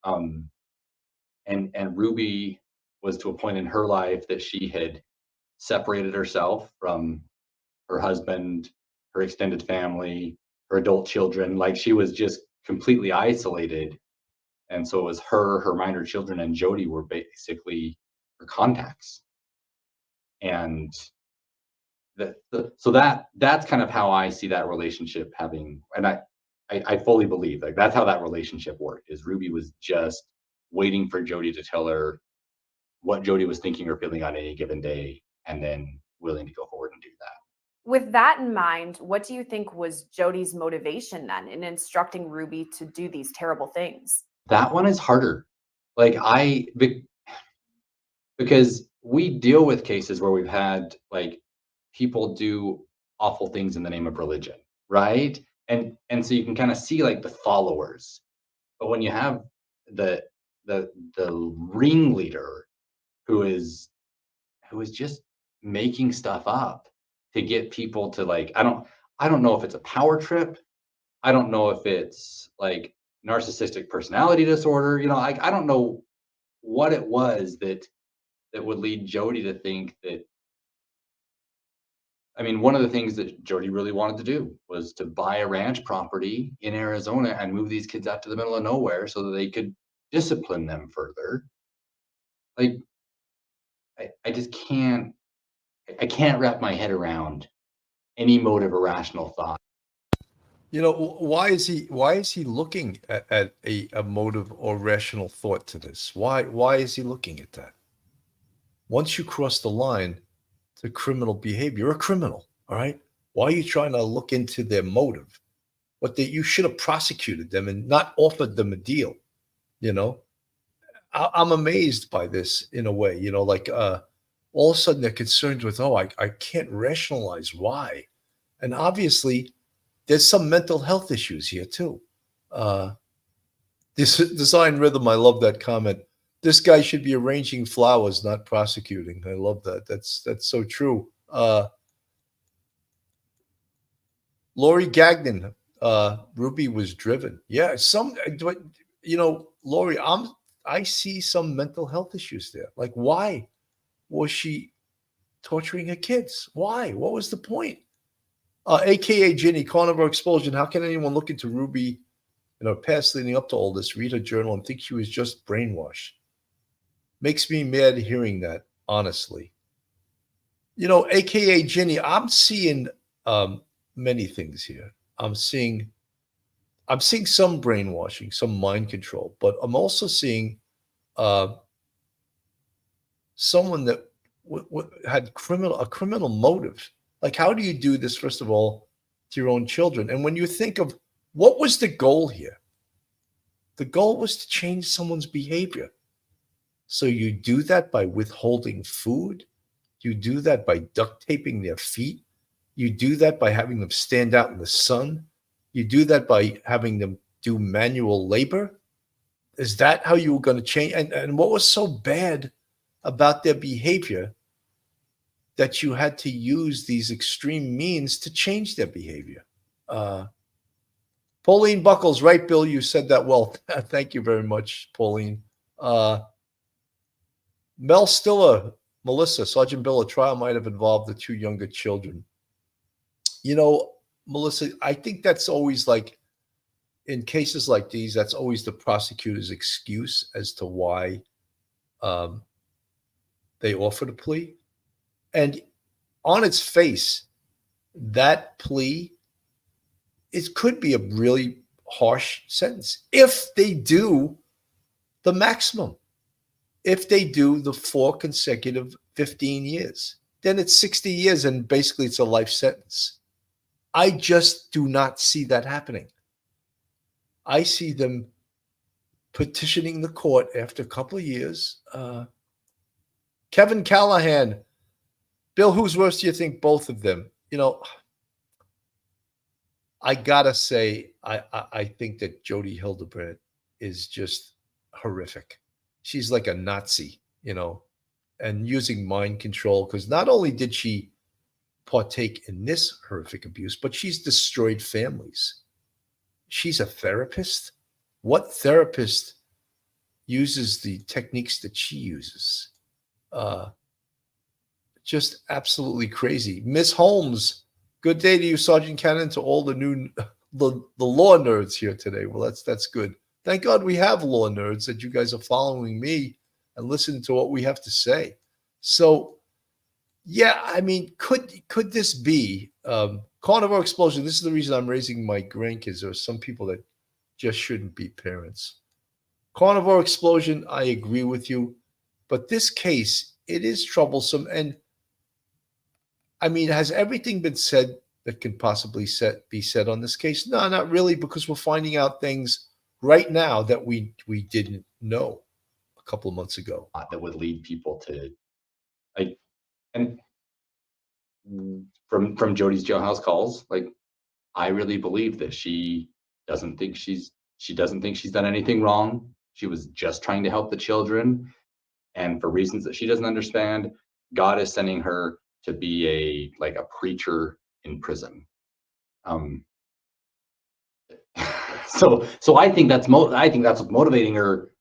N: And Ruby was to a point in her life that she had separated herself from her husband, her extended family, her adult children. Like she was just completely isolated. And so it was her minor children, and Jodi were basically her contacts. And so that's kind of how I see that relationship having, and I fully believe like that's how that relationship worked, is Ruby was just waiting for Jodi to tell her what Jodi was thinking or feeling on any given day, and then willing to go forward and do that.
F: With that in mind, what do you think was Jodi's motivation then in instructing Ruby to do these terrible things?
N: That one is harder. Like because we deal with cases where we've had like people do awful things in the name of religion, right? And so you can kind of see like the followers. But when you have the ringleader who is just making stuff up to get people to like, I don't know if it's a power trip. I don't know if it's like narcissistic personality disorder. I don't know what it was that would lead Jodi to think that. I mean, one of the things that Jodi really wanted to do was to buy a ranch property in Arizona and move these kids out to the middle of nowhere so that they could discipline them further. Like, I just can't wrap my head around any motive or rational thought.
A: Why is he looking at a motive or rational thought to this? Why is he looking at that? Once you cross the line to criminal behavior, you're a criminal, all right? Why are you trying to look into their motive? You should have prosecuted them and not offered them a deal, I'm amazed by this in a way, like all of a sudden they're concerned with, I can't rationalize why. And obviously there's some mental health issues here too. This design rhythm, I love that comment. This guy should be arranging flowers, not prosecuting. I love that. That's so true. Lori Gagnon, Ruby was driven. Yeah, Lori, I see some mental health issues there. Like, why was she torturing her kids? Why? What was the point? AKA Ginny, Carnivore Expulsion. How can anyone look into Ruby in her past leading up to all this, read her journal, and think she was just brainwashed? Makes me mad hearing that, honestly. AKA Ginny, I'm seeing many things here. I'm seeing some brainwashing, some mind control, but I'm also seeing someone that had a criminal motive. Like, how do you do this, first of all, to your own children? And when you think of what was the goal here, the goal was to change someone's behavior. So you do that by withholding food. You do that by duct taping their feet. You do that by having them stand out in the sun. You do that by having them do manual labor. Is that how you were going to change? And what was so bad about their behavior that you had to use these extreme means to change their behavior? Pauline Buckles, right, Bill? You said that well. Thank you very much, Pauline. Mel Stiller, Melissa, Sergeant Bill, a trial might have involved the two younger children. Melissa, I think that's always like, in cases like these, that's always the prosecutor's excuse as to why they offered a plea. And on its face, that plea, it could be a really harsh sentence if they do the maximum. If they do the 4 consecutive 15 years, then it's 60 years and basically it's a life sentence. I just do not see that happening. I see them petitioning the court after a couple of years. Kevin Callahan, Bill, who's worse do you think? Both of them. I gotta say, I think that Jodi Hildebrandt is just horrific. She's like a Nazi, and using mind control, because not only did she partake in this horrific abuse, but she's destroyed families. She's a therapist. What therapist uses the techniques that she uses. Just absolutely crazy. Miss Holmes, good day to you, Sergeant Cannon, to all the new the law nerds here today. Well, that's good. Thank God we have law nerds, that you guys are following me and listening to what we have to say. So, yeah, I mean, could this be carnivore explosion? This is the reason I'm raising my grandkids. There are some people that just shouldn't be parents. Carnivore explosion, I agree with you, but this case, it is troublesome. And I mean, has everything been said that can possibly be said on this case? No, not really, because we're finding out things right now that we didn't know a couple of months ago.
N: That would lead people to, like, and from Jodi's jailhouse calls, like, I really believe that she doesn't think she's done anything wrong. She was just trying to help the children, and for reasons that she doesn't understand, God is sending her to be a preacher in prison. So I think that's what's motivating her.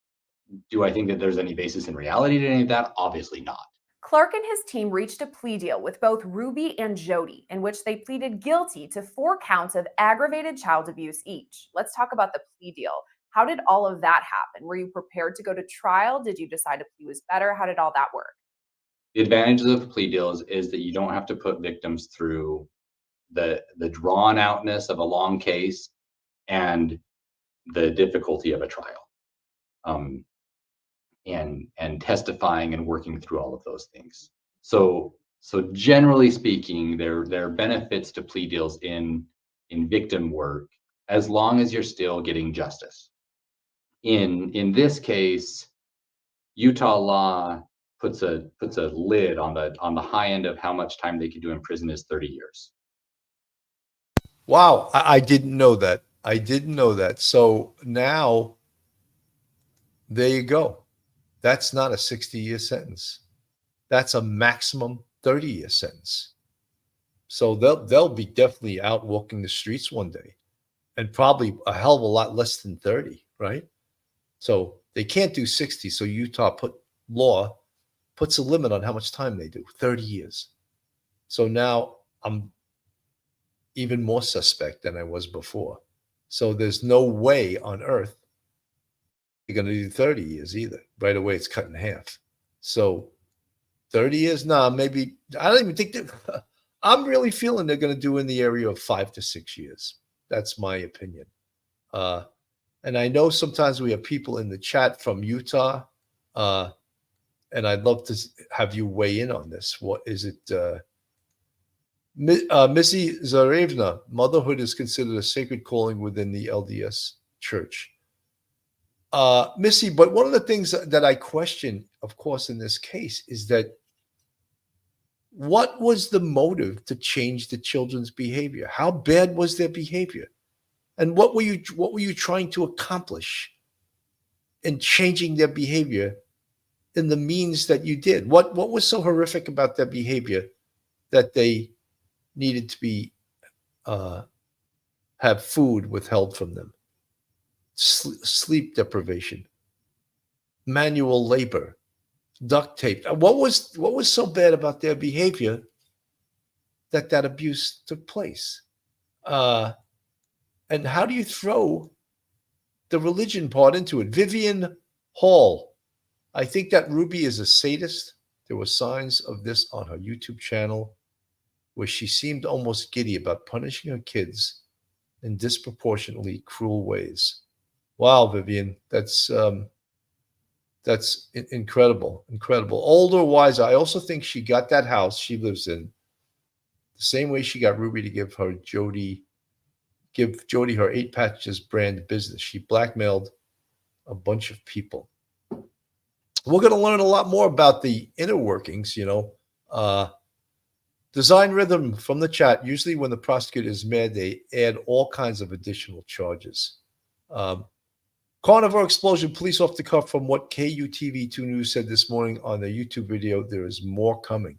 N: Do I think that there's any basis in reality to any of that? Obviously not.
F: Clark and his team reached a plea deal with both Ruby and Jodi, in which they pleaded guilty to 4 counts of aggravated child abuse each. Let's talk about the plea deal. How did all of that happen? Were you prepared to go to trial? Did you decide a plea was better? How did all that work?
N: The advantages of plea deals is that you don't have to put victims through the drawn outness of a long case and the difficulty of a trial, and testifying and working through all of those things. So generally speaking, there are benefits to plea deals in victim work, as long as you're still getting justice. In this case, Utah law puts a lid on the high end of how much time they could do in prison is 30 years.
A: Wow, I didn't know that. I didn't know that. So now, there you go. That's not a 60-year sentence. That's a maximum 30-year sentence. So they'll be definitely out walking the streets one day, and probably a hell of a lot less than 30, right? So they can't do 60. So Utah law puts a limit on how much time they do, 30 years. So now I'm even more suspect than I was before. So there's no way on earth you're going to do 30 years either. Right away, it's cut in half. So 30 years? Nah, maybe. I don't even think that. I'm really feeling they're going to do in the area of 5 to 6 years. That's my opinion. And I know sometimes we have people in the chat from Utah, and I'd love to have you weigh in on this. What is it? Missy Zarevna, motherhood is considered a sacred calling within the LDS church. Missy, but one of the things that I question, of course, in this case is that what was the motive to change the children's behavior? How bad was their behavior? And what were you trying to accomplish in changing their behavior in the means that you did? What was so horrific about their behavior that they needed to be have food withheld from them, sleep deprivation, manual labor, duct tape? What was so bad about their behavior that abuse took place? And how do you throw the religion part into it? Vivian Hall, I think that Ruby is a sadist. There were signs of this on her YouTube channel, where she seemed almost giddy about punishing her kids in disproportionately cruel ways. Wow, Vivian, that's incredible, incredible. Older, wiser. I also think she got that house she lives in the same way she got Ruby to give Jodi her 8 Patches brand business. She blackmailed a bunch of people. We're going to learn a lot more about the inner workings, Design Rhythm from the chat. Usually when the prosecutor is mad, they add all kinds of additional charges. Carnivore explosion, police off the cuff from what KUTV2 News said this morning on the YouTube video. There is more coming.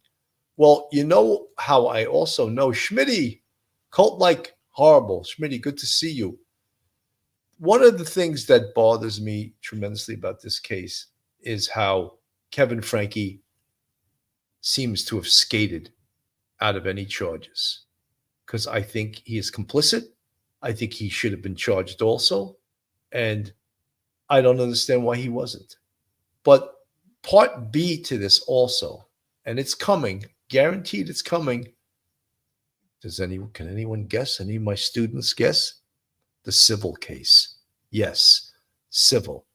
A: Well, you know how I also know Schmitty, cult-like horrible. Schmitty, good to see you. One of the things that bothers me tremendously about this case is how Kevin Franke seems to have skated out of any charges, because I think he is complicit. I think he should have been charged also. And I don't understand why he wasn't. But part B to this also, and it's coming, guaranteed it's coming. Can anyone guess? Any of my students guess? The civil case. Yes, civil.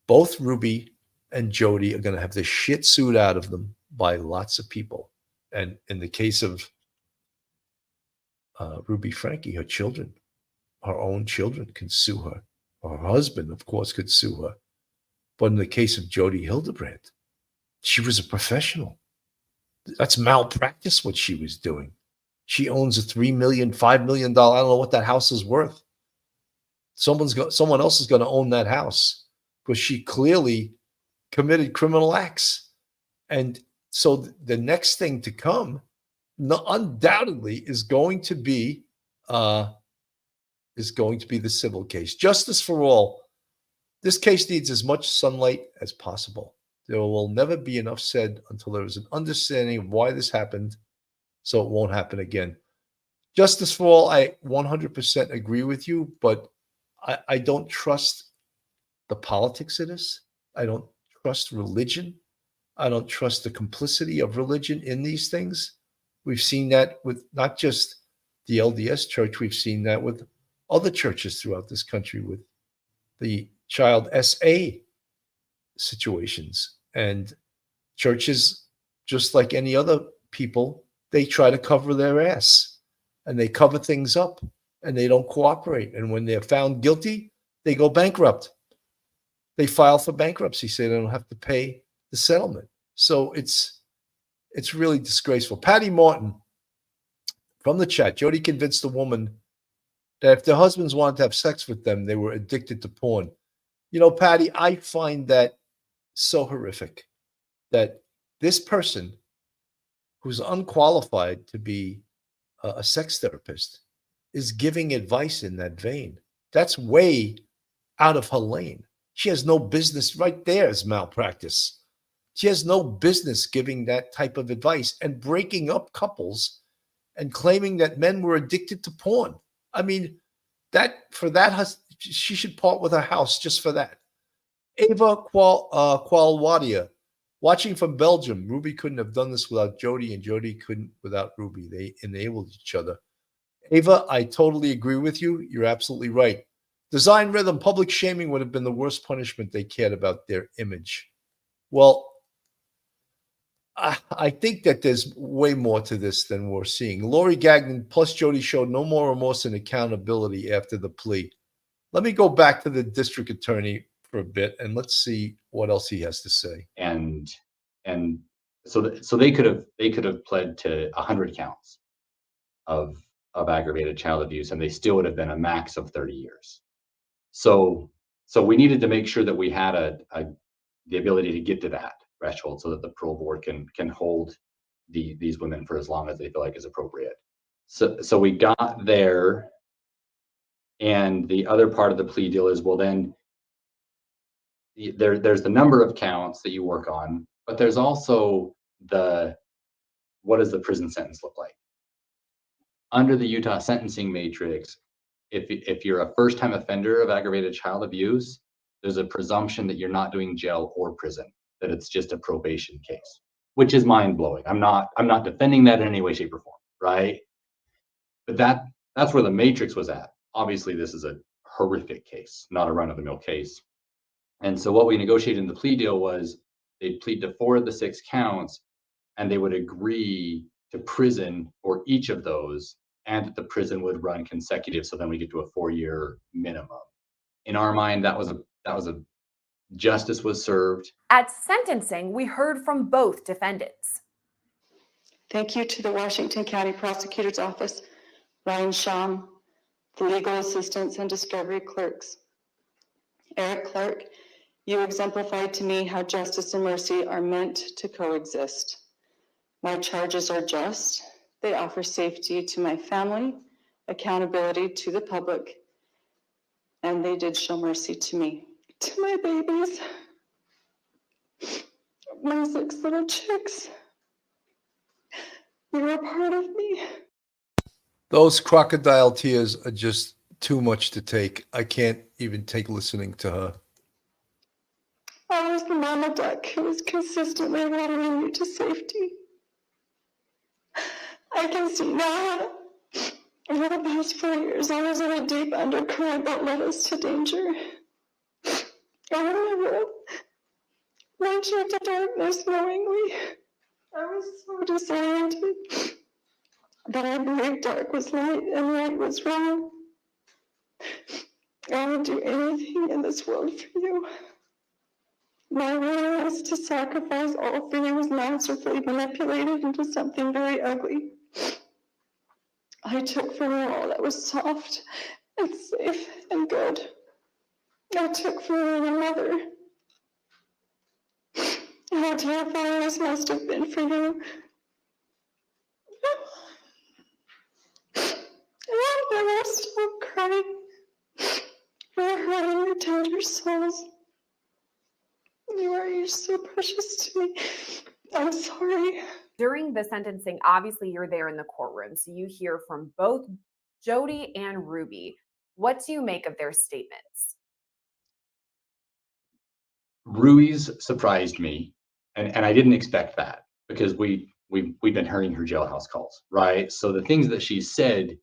A: Both Ruby and Jodi are going to have the shit sued out of them by lots of people. And in the case of Ruby Franke, her children, her own children can sue her. Her husband, of course, could sue her. But in the case of Jodi Hildebrandt, she was a professional. That's malpractice what she was doing. She owns a $3 million, $5 million, I don't know what that house is worth. Someone else is going to own that house because she clearly committed criminal acts. And so the next thing to come, undoubtedly, is going to be the civil case. Justice for all. This case needs as much sunlight as possible. There will never be enough said until there is an understanding of why this happened, so it won't happen again. Justice for all, I 100% agree with you, but I don't trust the politics of this. I don't trust religion. I don't trust the complicity of religion in these things. We've seen that with not just the LDS Church, we've seen that with other churches throughout this country, with the child SA situations. And churches, just like any other people, they try to cover their ass and they cover things up and they don't cooperate. And when they're found guilty, they go bankrupt. They file for bankruptcy, say they don't have to pay the settlement. So it's really disgraceful. Patty Martin from the chat, Jodi convinced a woman that if their husbands wanted to have sex with them, they were addicted to porn. You know, Patty, I find that so horrific that this person who's unqualified to be a sex therapist is giving advice in that vein. That's way out of her lane. She has no business. Right there is malpractice. She has no business giving that type of advice and breaking up couples and claiming that men were addicted to porn. I mean, she should part with her house just for that. Ava Qualwadia, watching from Belgium. Ruby couldn't have done this without Jodi, and Jodi couldn't without Ruby. They enabled each other. Ava, I totally agree with you. You're absolutely right. Design rhythm, public shaming would have been the worst punishment. They cared about their image. Well, I think that there's way more to this than we're seeing. Lori Gagnon plus Jodi showed no more remorse and accountability after the plea. Let me go back to the district attorney for a bit and let's see what else he has to say.
N: And so they could have pled to 100 counts of aggravated child abuse, and they still would have been a max of 30 years. So we needed to make sure that we had the ability to get to that threshold so that the parole board can hold these women for as long as they feel like is appropriate. So we got there, and the other part of the plea deal is, well, then there's the number of counts that you work on, but there's also what does the prison sentence look like? Under the Utah sentencing matrix, if you're a first-time offender of aggravated child abuse, there's a presumption that you're not doing jail or prison, that it's just a probation case, which is mind-blowing. I'm not defending that in any way, shape, or form, right? But that's where the matrix was at. Obviously, this is a horrific case, not a run-of-the-mill case. And so what we negotiated in the plea deal was they'd plead to 4 of the 6 counts, and they would agree to prison for each of those, and that the prison would run consecutive, so then we get to a 4-year minimum. In our mind, that was a justice was served.
F: At sentencing, we heard from both defendants.
P: Thank you to the Washington County Prosecutor's Office, Ryan Sham, the legal assistants and discovery clerks. Eric Clark, you exemplified to me how justice and mercy are meant to coexist. My charges are just. They offer safety to my family, accountability to the public, And they did show mercy to me, to my babies, my 6 little chicks. They were a part of me.
A: Those crocodile tears are just too much to take. I can't even take listening to her.
P: I was the mama duck who was consistently watering you to safety. I can see now, over the past 4 years, I was in a deep undercurrent that led us to danger. I remember launching into darkness knowingly. I was so disoriented that I believed dark was light and light was wrong. I would do anything in this world for you. My willingness to sacrifice all for you was masterfully manipulated into something very ugly. I took from you all that was soft and safe and good. I took from you your mother. How terrifying this must have been for you. I won't stop crying. We're hurting your tender souls. You are each so precious to me. I'm sorry.
F: During the sentencing, obviously you're there in the courtroom, so you hear from both Jodi and Ruby. What do you make of their statements?
N: Ruby's surprised me, and I didn't expect that because we've been hearing her jailhouse calls, right? So the things that she said,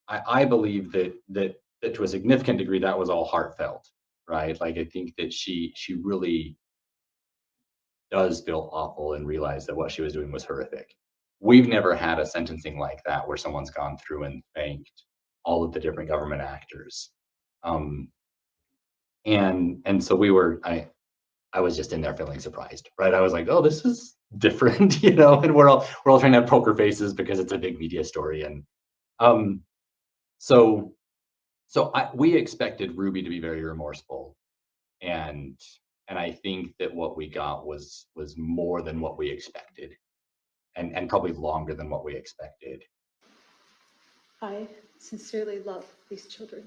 N: I believe that to a significant degree that was all heartfelt, right? Like I think that she really does feel awful and realize that what she was doing was horrific. We've never had a sentencing like that where someone's gone through and thanked all of the different government actors. And so I was just in there feeling surprised, right? I was like, oh, this is different, you know, and we're all trying to have poker faces because it's a big media story. And so we expected Ruby to be very remorseful. And I think that what we got was more than what we expected and probably longer than what we expected.
Q: I sincerely love these children.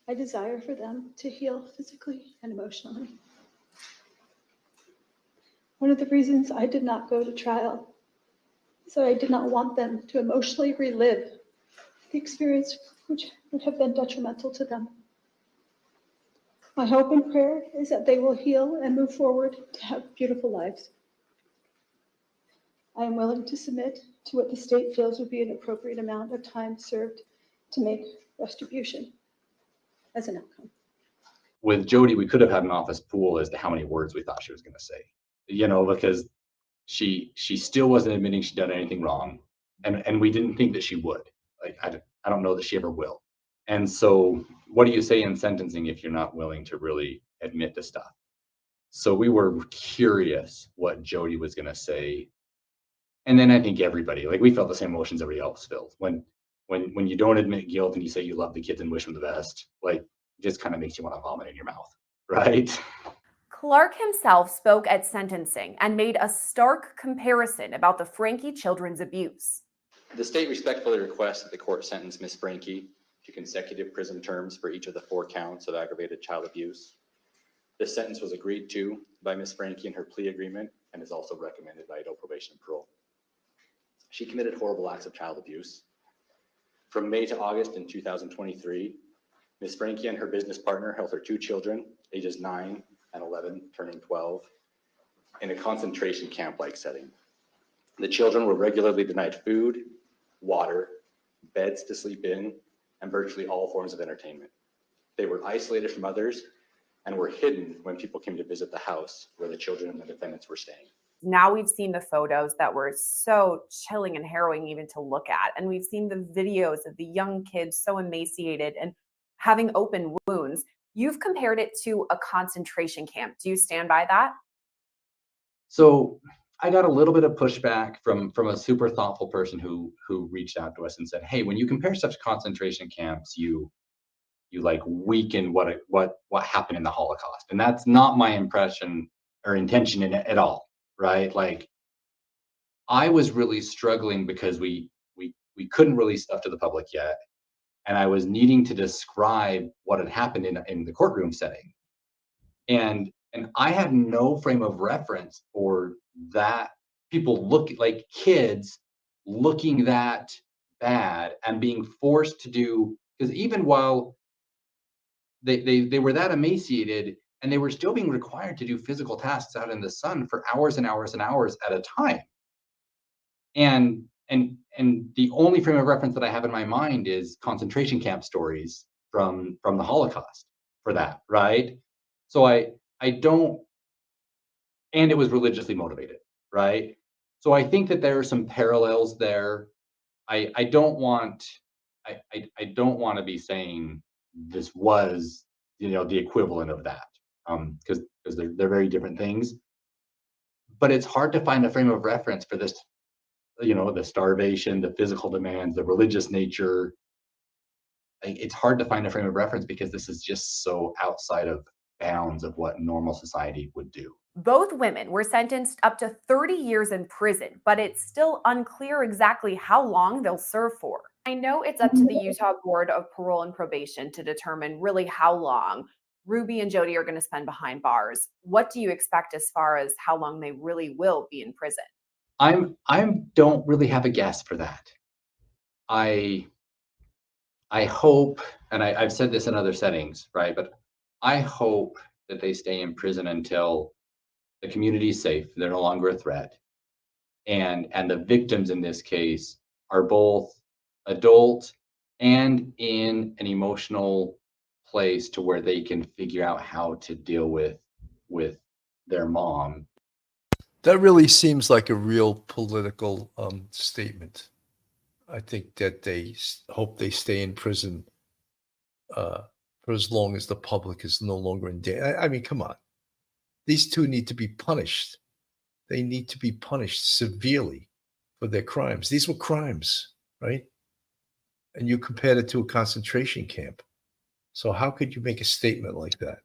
Q: I desire for them to heal physically and emotionally. One of the reasons I did not go to trial is that I did not want them to emotionally relive the experience which would have been detrimental to them. My hope and prayer is that they will heal and move forward to have beautiful lives. I am willing to submit to what the state feels would be an appropriate amount of time served to make retribution as an outcome.
N: With Jodi, we could have had an office pool as to how many words we thought she was going to say, you know, because she still wasn't admitting she'd done anything wrong. And we didn't think that she would. Like, I don't know that she ever will. And so what do you say in sentencing if you're not willing to really admit to stuff? So we were curious what Jodi was going to say. And then I think everybody, like we felt the same emotions everybody else felt. When you don't admit guilt and you say you love the kids and wish them the best, like it just kind of makes you want to vomit in your mouth, right?
F: Clark himself spoke at sentencing and made a stark comparison about the Franke children's abuse.
N: The state respectfully requests that the court sentence Ms. Franke to consecutive prison terms for each of the 4 counts of aggravated child abuse. This sentence was agreed to by Ms. Franke in her plea agreement and is also recommended by adult probation and parole. She committed horrible acts of child abuse. From May to August in 2023, Ms. Franke and her business partner held her 2 children, ages 9 and 11, turning 12, in a concentration camp-like setting. The children were regularly denied food, water, beds to sleep in, and virtually all forms of entertainment. They were isolated from others and were hidden when people came to visit the house where the children and the defendants were staying.
F: Now we've seen the photos that were so chilling and harrowing even to look at. And we've seen the videos of the young kids so emaciated and having open wounds. You've compared it to a concentration camp. Do you stand by that?
N: So I got a little bit of pushback from a super thoughtful person who reached out to us and said, hey, when you compare such concentration camps, you like weaken what happened in the Holocaust. And that's not my impression or intention in it at all, right? Like I was really struggling because we we couldn't release stuff to the public yet. And I was needing to describe what had happened in the courtroom setting. And I had no frame of reference for that, people look like kids looking that bad and being forced to do, because even while they were that emaciated and they were still being required to do physical tasks out in the sun for hours and hours and hours at a time. And the only frame of reference that I have in my mind is concentration camp stories from the Holocaust for that, right? So I don't, and it was religiously motivated, right? So I think that there are some parallels there. I don't want to be saying this was, the equivalent of that, because they're very different things. But it's hard to find a frame of reference for this, the starvation, the physical demands, the religious nature. It's hard to find a frame of reference because this is just so outside of bounds of what normal society would do.
F: Both women were sentenced up to 30 years in prison, but it's still unclear exactly how long they'll serve for. I know it's up to the Utah Board of Parole and Probation to determine really how long Ruby and Jodi are going to spend behind bars. What do you expect as far as how long they really will be in prison?
N: I don't really have a guess for that. I hope, and I've said this in other settings, right? But I hope that they stay in prison until the community is safe, they're no longer a threat, and the victims in this case are both adult and in an emotional place to where they can figure out how to deal with their mom.
A: That really seems like a real political statement. I think that they hope they stay in prison for as long as the public is no longer in danger. I mean, come on. These two need to be punished. They need to be punished severely for their crimes. These were crimes, right? And you compared it to a concentration camp. So how could you make a statement like that?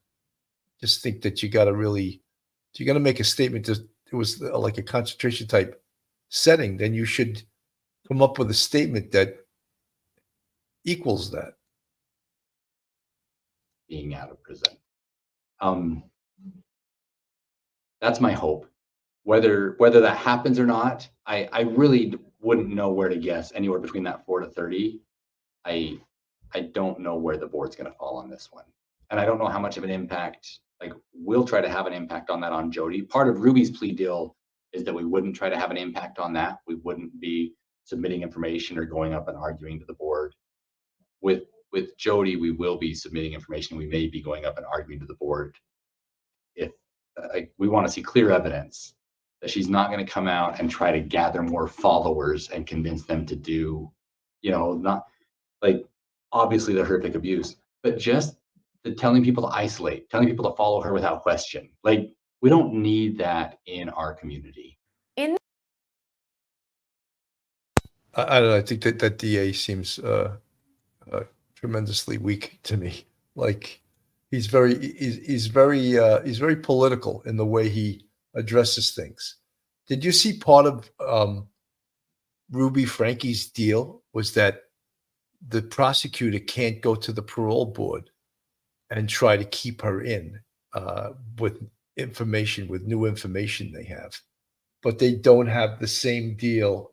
A: Just think that you got to make a statement that it was like a concentration type setting, then you should come up with a statement that equals that.
N: Being out of prison. That's my hope. Whether that happens or not, I really wouldn't know where to guess. Anywhere between that 4 to 30. I don't know where the board's going to fall on this one. And I don't know how much of an impact, we'll try to have an impact on that on Jodi. Part of Ruby's plea deal is that we wouldn't try to have an impact on that. We wouldn't be submitting information or going up and arguing to the board. With Jodi, we will be submitting information. We may be going up and arguing to the board if we want to see clear evidence that she's not going to come out and try to gather more followers and convince them to do, not obviously the horrific abuse, but just telling people to isolate, telling people to follow her without question. We don't need that in our community.
A: I don't know. I think that DA seems tremendously weak to me. He's very political in the way he addresses things. Did you see part of Ruby Franke's deal was that the prosecutor can't go to the parole board and try to keep her in with new information they have, but they don't have the same deal.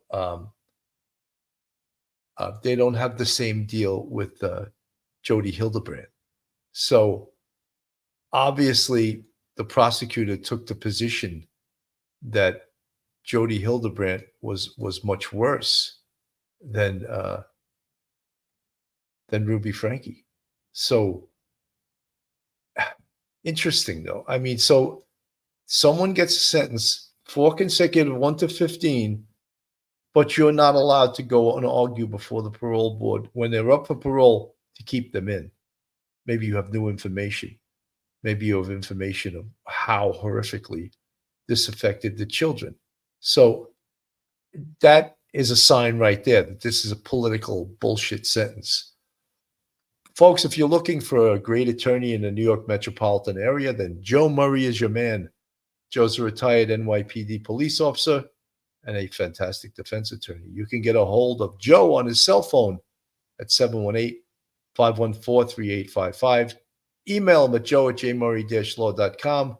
A: They don't have the same deal with Jodi Hildebrandt. So obviously the prosecutor took the position that Jodi Hildebrandt was much worse than Ruby Franke. So interesting though. I mean, so someone gets a sentence 4 consecutive 1 to 15, but you're not allowed to go and argue before the parole board when they're up for parole to keep them in. Maybe you have new information. Maybe you have information of how horrifically this affected the children. So that is a sign right there that this is a political bullshit sentence. Folks, if you're looking for a great attorney in the New York metropolitan area, then Joe Murray is your man. Joe's a retired NYPD police officer, and a fantastic defense attorney. You can get a hold of Joe on his cell phone at 718-514-3855. Email him at joe@jmurray-law.com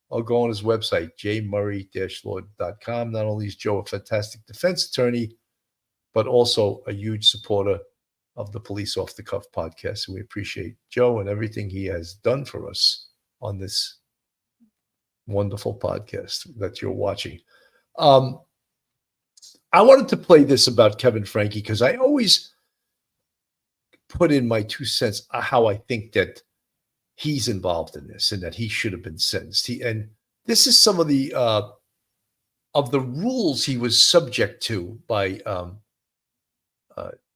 A: or go on his website, jmurray-law.com. Not only is Joe a fantastic defense attorney, but also a huge supporter of the Police Off the Cuff podcast. And we appreciate Joe and everything he has done for us on this wonderful podcast that you're watching. I wanted to play this about Kevin Franke because I always put in my 2 cents how I think that he's involved in this and that he should have been sentenced. And this is some of the rules he was subject to by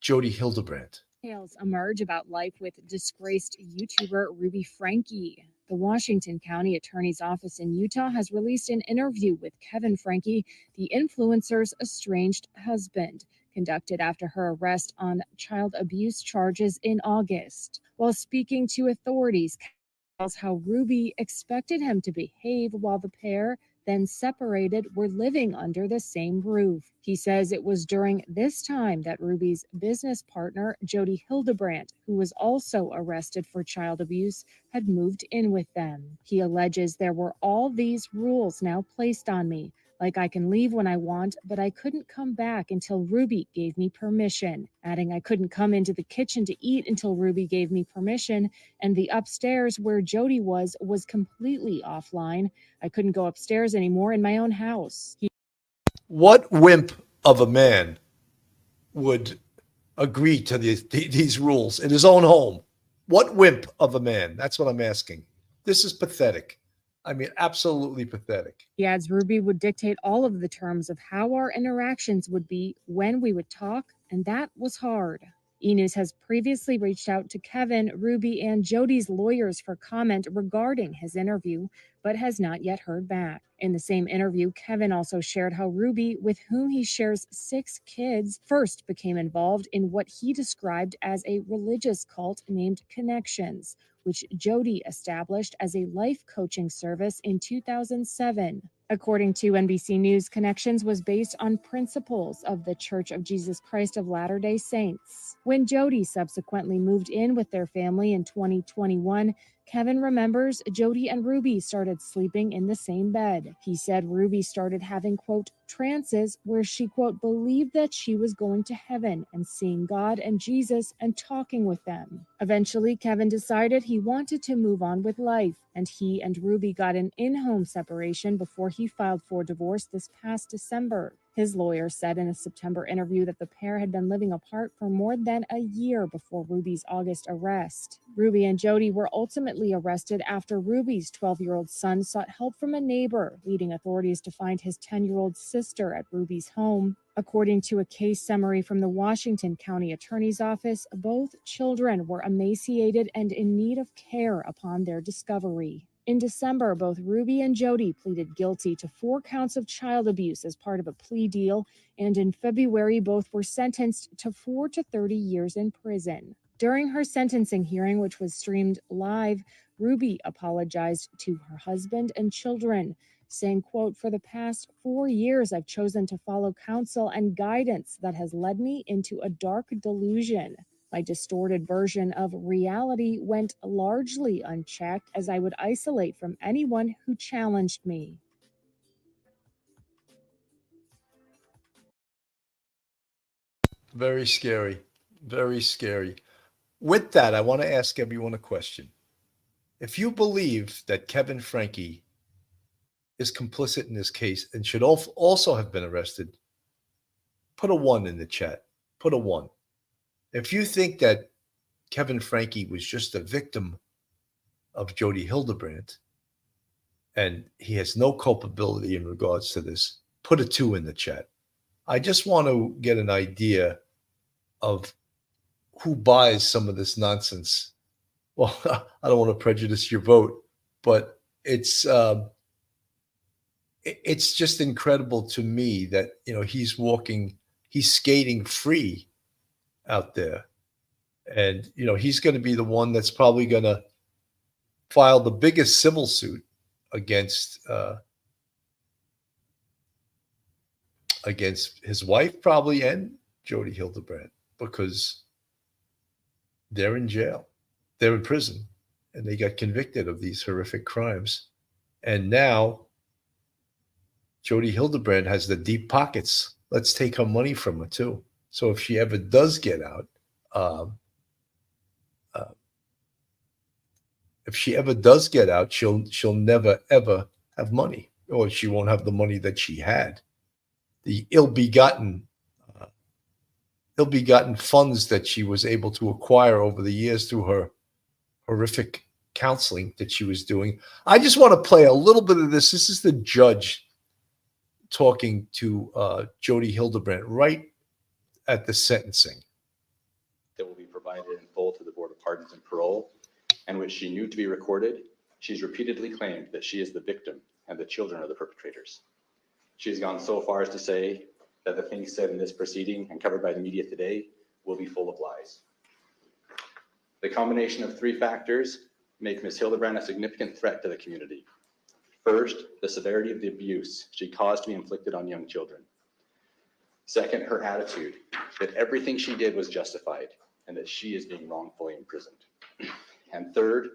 A: Jodi Hildebrandt.
R: Details emerge about life with disgraced YouTuber Ruby Franke. The Washington County Attorney's Office in Utah has released an interview with Kevin Franke, the influencer's estranged husband, conducted after her arrest on child abuse charges in August. While speaking to authorities, Kevin tells how Ruby expected him to behave while the pair, then separated, were living under the same roof. He says it was during this time that Ruby's business partner, Jodi Hildebrandt, who was also arrested for child abuse, had moved in with them. He alleges there were all these rules now placed on me, like I can leave when I want, but I couldn't come back until Ruby gave me permission, adding I couldn't come into the kitchen to eat until Ruby gave me permission, and the upstairs where Jodi was completely offline. I couldn't go upstairs anymore in my own house.
A: What wimp of a man would agree to these rules in his own home? What wimp of a man? That's what I'm asking. This is pathetic. I mean, absolutely pathetic.
R: He adds Ruby would dictate all of the terms of how our interactions would be, when we would talk, and that was hard. E! News has previously reached out to Kevin, Ruby, and Jodi's lawyers for comment regarding his interview, but has not yet heard back. In the same interview, Kevin also shared how Ruby, with whom he shares 6 kids, first became involved in what he described as a religious cult named Connections, which Jodi established as a life coaching service in 2007. According to NBC News, Connections was based on principles of the Church of Jesus Christ of Latter-day Saints. When Jodi subsequently moved in with their family in 2021, Kevin remembers Jodi and Ruby started sleeping in the same bed. He said Ruby started having, quote, trances where she, quote, believed that she was going to heaven and seeing God and Jesus and talking with them. Eventually, Kevin decided he wanted to move on with life, and he and Ruby got an in-home separation before he filed for divorce this past December. His lawyer said in a September interview that the pair had been living apart for more than a year before Ruby's August arrest. Ruby and Jodi were ultimately arrested after Ruby's 12-year-old son sought help from a neighbor, leading authorities to find his 10-year-old sister at Ruby's home. According to a case summary from the Washington County Attorney's Office, both children were emaciated and in need of care upon their discovery. In December, both Ruby and Jodi pleaded guilty to 4 counts of child abuse as part of a plea deal, and in February, both were sentenced to 4 to 30 years in prison. During her sentencing hearing, which was streamed live, Ruby apologized to her husband and children, saying, quote, for the past 4 years, I've chosen to follow counsel and guidance that has led me into a dark delusion. My distorted version of reality went largely unchecked as I would isolate from anyone who challenged me.
A: Very scary. Very scary. With that, I want to ask everyone a question. If you believe that Kevin Franke is complicit in this case and should also have been arrested, put a 1 in the chat. Put a 1. If you think that Kevin Franke was just a victim of Jodi Hildebrandt and he has no culpability in regards to this, put a 2 in the chat. I just want to get an idea of who buys some of this nonsense. Well, I don't want to prejudice your vote, but it's just incredible to me that, you know, he's skating free out there. And, you know, he's going to be the one that's probably going to file the biggest civil suit against against his wife, probably, and Jodi Hildebrandt, because they're in jail, they're in prison, and they got convicted of these horrific crimes. And now Jodi Hildebrandt has the deep pockets. Let's take her money from her too. So if she ever does get out, she'll never ever have money, or she won't have the money that she had. The ill-begotten funds that she was able to acquire over the years through her horrific counseling that she was doing. I just want to play a little bit of this. This is the judge talking to Jodi Hildebrandt right at the sentencing.
N: That will be provided in full to the Board of Pardons and Parole, and which she knew to be recorded. She's repeatedly claimed that she is the victim and the children are the perpetrators. She's gone so far as to say that the things said in this proceeding and covered by the media today will be full of lies. The combination of three factors make Ms. Hildebrandt a significant threat to the community. First, the severity of the abuse she caused to be inflicted on young children. Second, her attitude that everything she did was justified and that she is being wrongfully imprisoned. And third,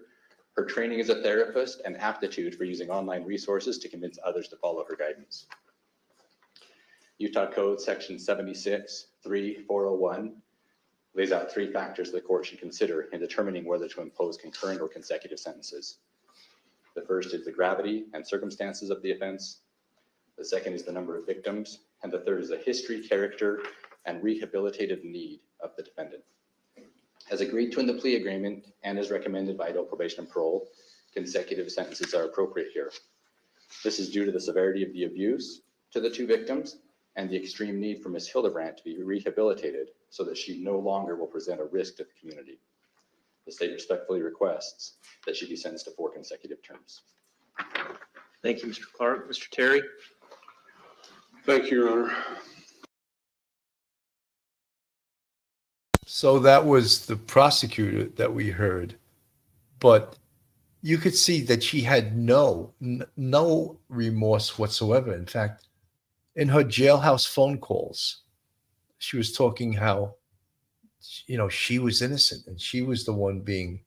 N: her training as a therapist and aptitude for using online resources to convince others to follow her guidance. Utah Code Section 76-3401 lays out three factors the court should consider in determining whether to impose concurrent or consecutive sentences. The first is the gravity and circumstances of the offense. The second is the number of victims. And the third is the history, character, and rehabilitative need of the defendant. As agreed to in the plea agreement and as recommended by adult probation and parole, consecutive sentences are appropriate here. This is due to the severity of the abuse to the two victims and the extreme need for Ms. Hildebrandt to be rehabilitated so that she no longer will present a risk to the community. The state respectfully requests that she be sentenced to 4 consecutive terms.
S: Thank you, Mr. Clark. Mr. Terry.
L: Thank you, Your Honor.
A: So that was the prosecutor that we heard, but you could see that she had no remorse whatsoever. In fact, in her jailhouse phone calls, she was talking how, she was innocent and she was the one being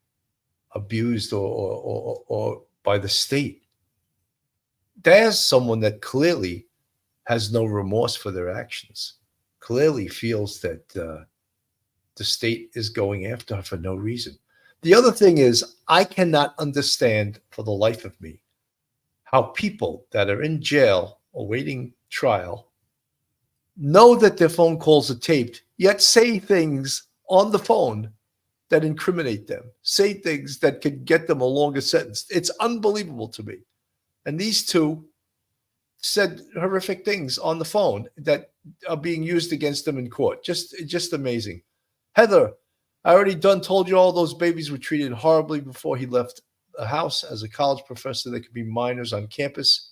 A: abused or by the state. There's someone that clearly has no remorse for their actions, clearly feels that the state is going after her for no reason. The other thing is, I cannot understand for the life of me how people that are in jail awaiting trial know that their phone calls are taped, yet say things on the phone that incriminate them, say things that could get them a longer sentence. It's unbelievable to me. And these two said horrific things on the phone that are being used against them in court. Just amazing. Heather, I already told you all those babies were treated horribly before he left the house. As a college professor, there could be minors on campus.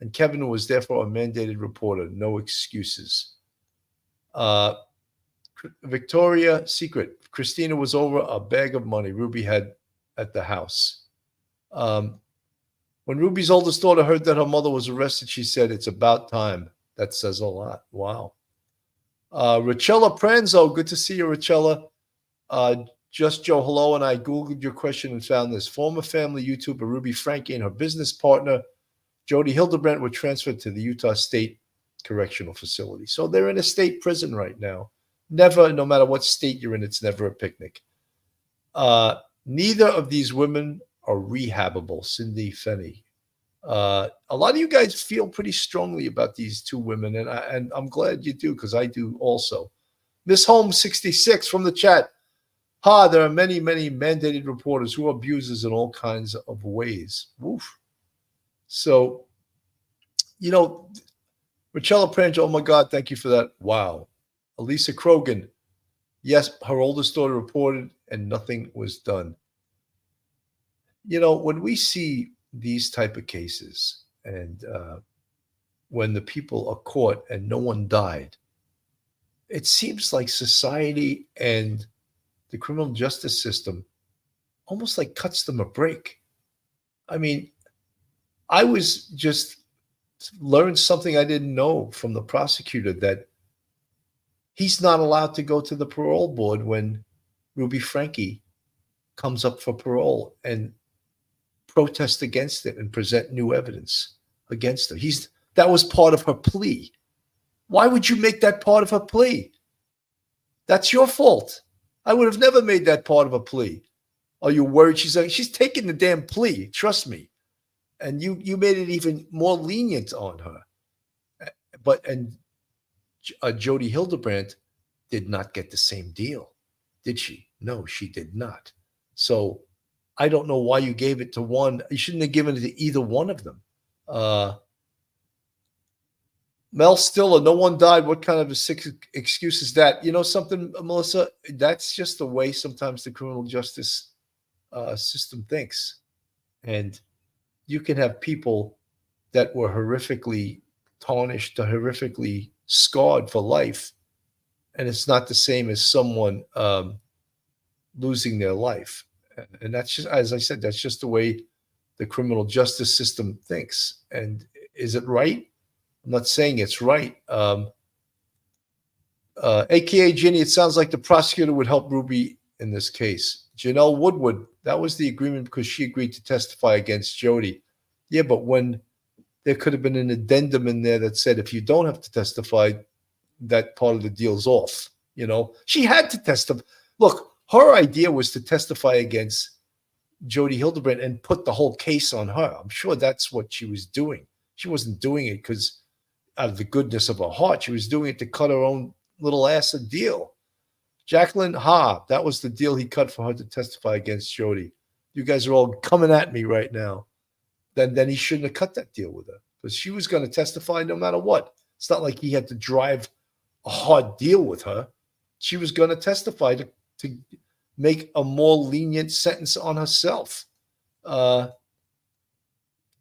A: And Kevin was therefore a mandated reporter. No excuses. Victoria, secret. Christina was over a bag of money Ruby had at the house. When Ruby's oldest daughter heard that her mother was arrested, she said, "It's about time." That says a lot. Wow. Richella Pranzo, good to see you, Richella. Just Joe, hello, and I Googled your question and found this. Former family YouTuber Ruby Franke and her business partner, Jodi Hildebrandt, were transferred to the Utah State Correctional Facility. So they're in a state prison right now. Never, no matter what state you're in, it's never a picnic. Neither of these women are rehabable, Cindy Fenney. A lot of you guys feel pretty strongly about these two women, and I'm glad you do, because I do also. Miss Holmes 66 from the chat. There are many, many mandated reporters who are abusers in all kinds of ways. Woof. So, Richella Prange, oh my God, thank you for that. Wow. Elisa Krogan, yes, her oldest daughter reported and nothing was done. When we see these type of cases and when the people are caught and no one died, it seems like society and the criminal justice system almost like cuts them a break. I mean, I was just learned something I didn't know from the prosecutor, that he's not allowed to go to the parole board when Ruby Franke comes up for parole and protest against it and present new evidence against her. That was part of her plea. Why would you make that part of her plea? That's your fault. I would have never made that part of a plea. Are you worried? She's taking the damn plea. Trust me. And you made it even more lenient on her. And Jodi Hildebrandt did not get the same deal, did she? No, she did not. So I don't know why you gave it to one. You shouldn't have given it to either one of them. Mel Stiller, no one died. What kind of a sick excuse is that? You know something, Melissa? That's just the way sometimes the criminal justice system thinks. And you can have people that were horrifically tarnished or horrifically scarred for life, and it's not the same as someone losing their life. And that's just, as I said, that's just the way the criminal justice system thinks. And is it right? I'm not saying it's right. AKA Ginny, it sounds like the prosecutor would help Ruby in this case. Janelle Woodward, that was the agreement because she agreed to testify against Jodi. Yeah, but when there could have been an addendum in there that said if you don't have to testify, that part of the deal's off. You know, she had to testify. Look, her idea was to testify against Jodi Hildebrandt and put the whole case on her. I'm sure that's what she was doing. She wasn't doing it because out of the goodness of her heart. She was doing it to cut her own little ass a deal. Jacqueline that was the deal he cut for her to testify against Jodi. You guys are all coming at me right now. Then he shouldn't have cut that deal with her because she was going to testify no matter what. It's not like he had to drive a hard deal with her. She was going to testify to make a more lenient sentence on herself.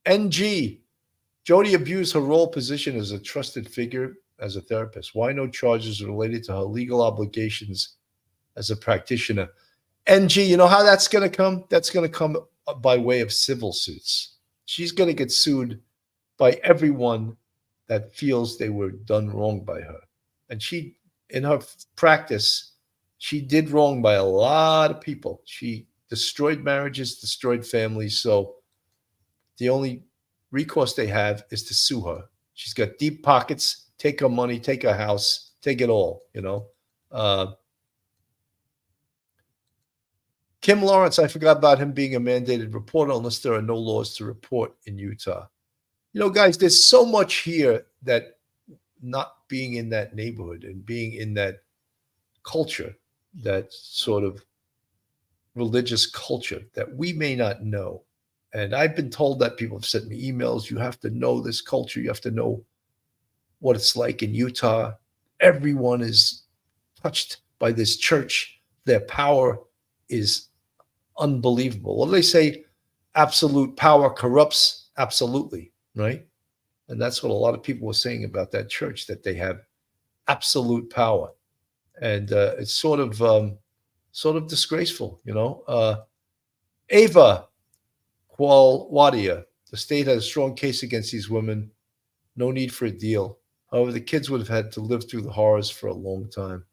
A: NG, Jodi abused her role position as a trusted figure as a therapist. Why no charges related to her legal obligations as a practitioner? NG, you know how that's going to come? That's going to come by way of civil suits. She's going to get sued by everyone that feels they were done wrong by her. And she, in her practice, she did wrong by a lot of people. She destroyed marriages, destroyed families. So the only recourse they have is to sue her. She's got deep pockets. Take her money, take her house, take it all, you know. Kim Lawrence, I forgot about him being a mandated reporter unless there are no laws to report in Utah. You know, guys, there's so much here that not being in that neighborhood and being in that culture, that sort of religious culture that we may not know. And I've been told that people have sent me emails. You have to know this culture. You have to know what it's like in Utah. Everyone is touched by this church. Their power is unbelievable. Well, they say absolute power corrupts absolutely, right? And that's what a lot of people were saying about that church, that they have absolute power. And it's sort of disgraceful, you know. Ava Qualwadia, the state has a strong case against these women. No need for a deal. However, the kids would have had to live through the horrors for a long time.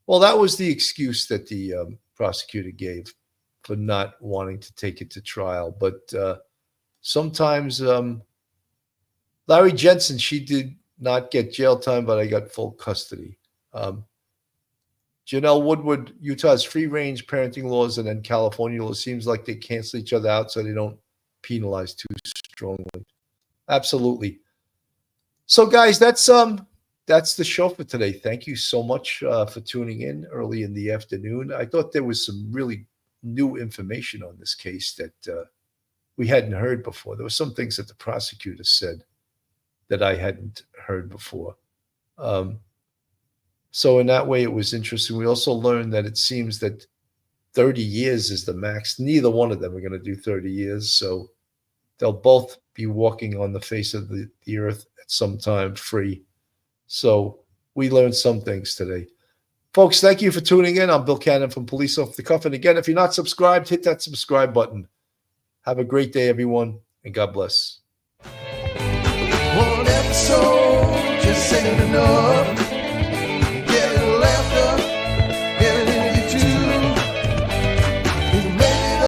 A: Well, that was the excuse that the prosecutor gave for not wanting to take it to trial. But sometimes Larry Jensen, she did not get jail time, but I got full custody. Janelle Woodward, Utah's free-range parenting laws and then California laws seems like they cancel each other out so they don't penalize too strongly. Absolutely. So, guys, that's the show for today. Thank you so much for tuning in early in the afternoon. I thought there was some really new information on this case that we hadn't heard before. There were some things that the prosecutor said that I hadn't heard before. So in that way, it was interesting. We also learned that it seems that 30 years is the max. Neither one of them are going to do 30 years. So they'll both be walking on the face of the earth at some time free. So we learned some things today. Folks, thank you for tuning in. I'm Bill Cannon from Police Off the Cuff. And again, if you're not subscribed, hit that subscribe button. Have a great day, everyone, and God bless.
B: Whatever
T: soul just ain't enough.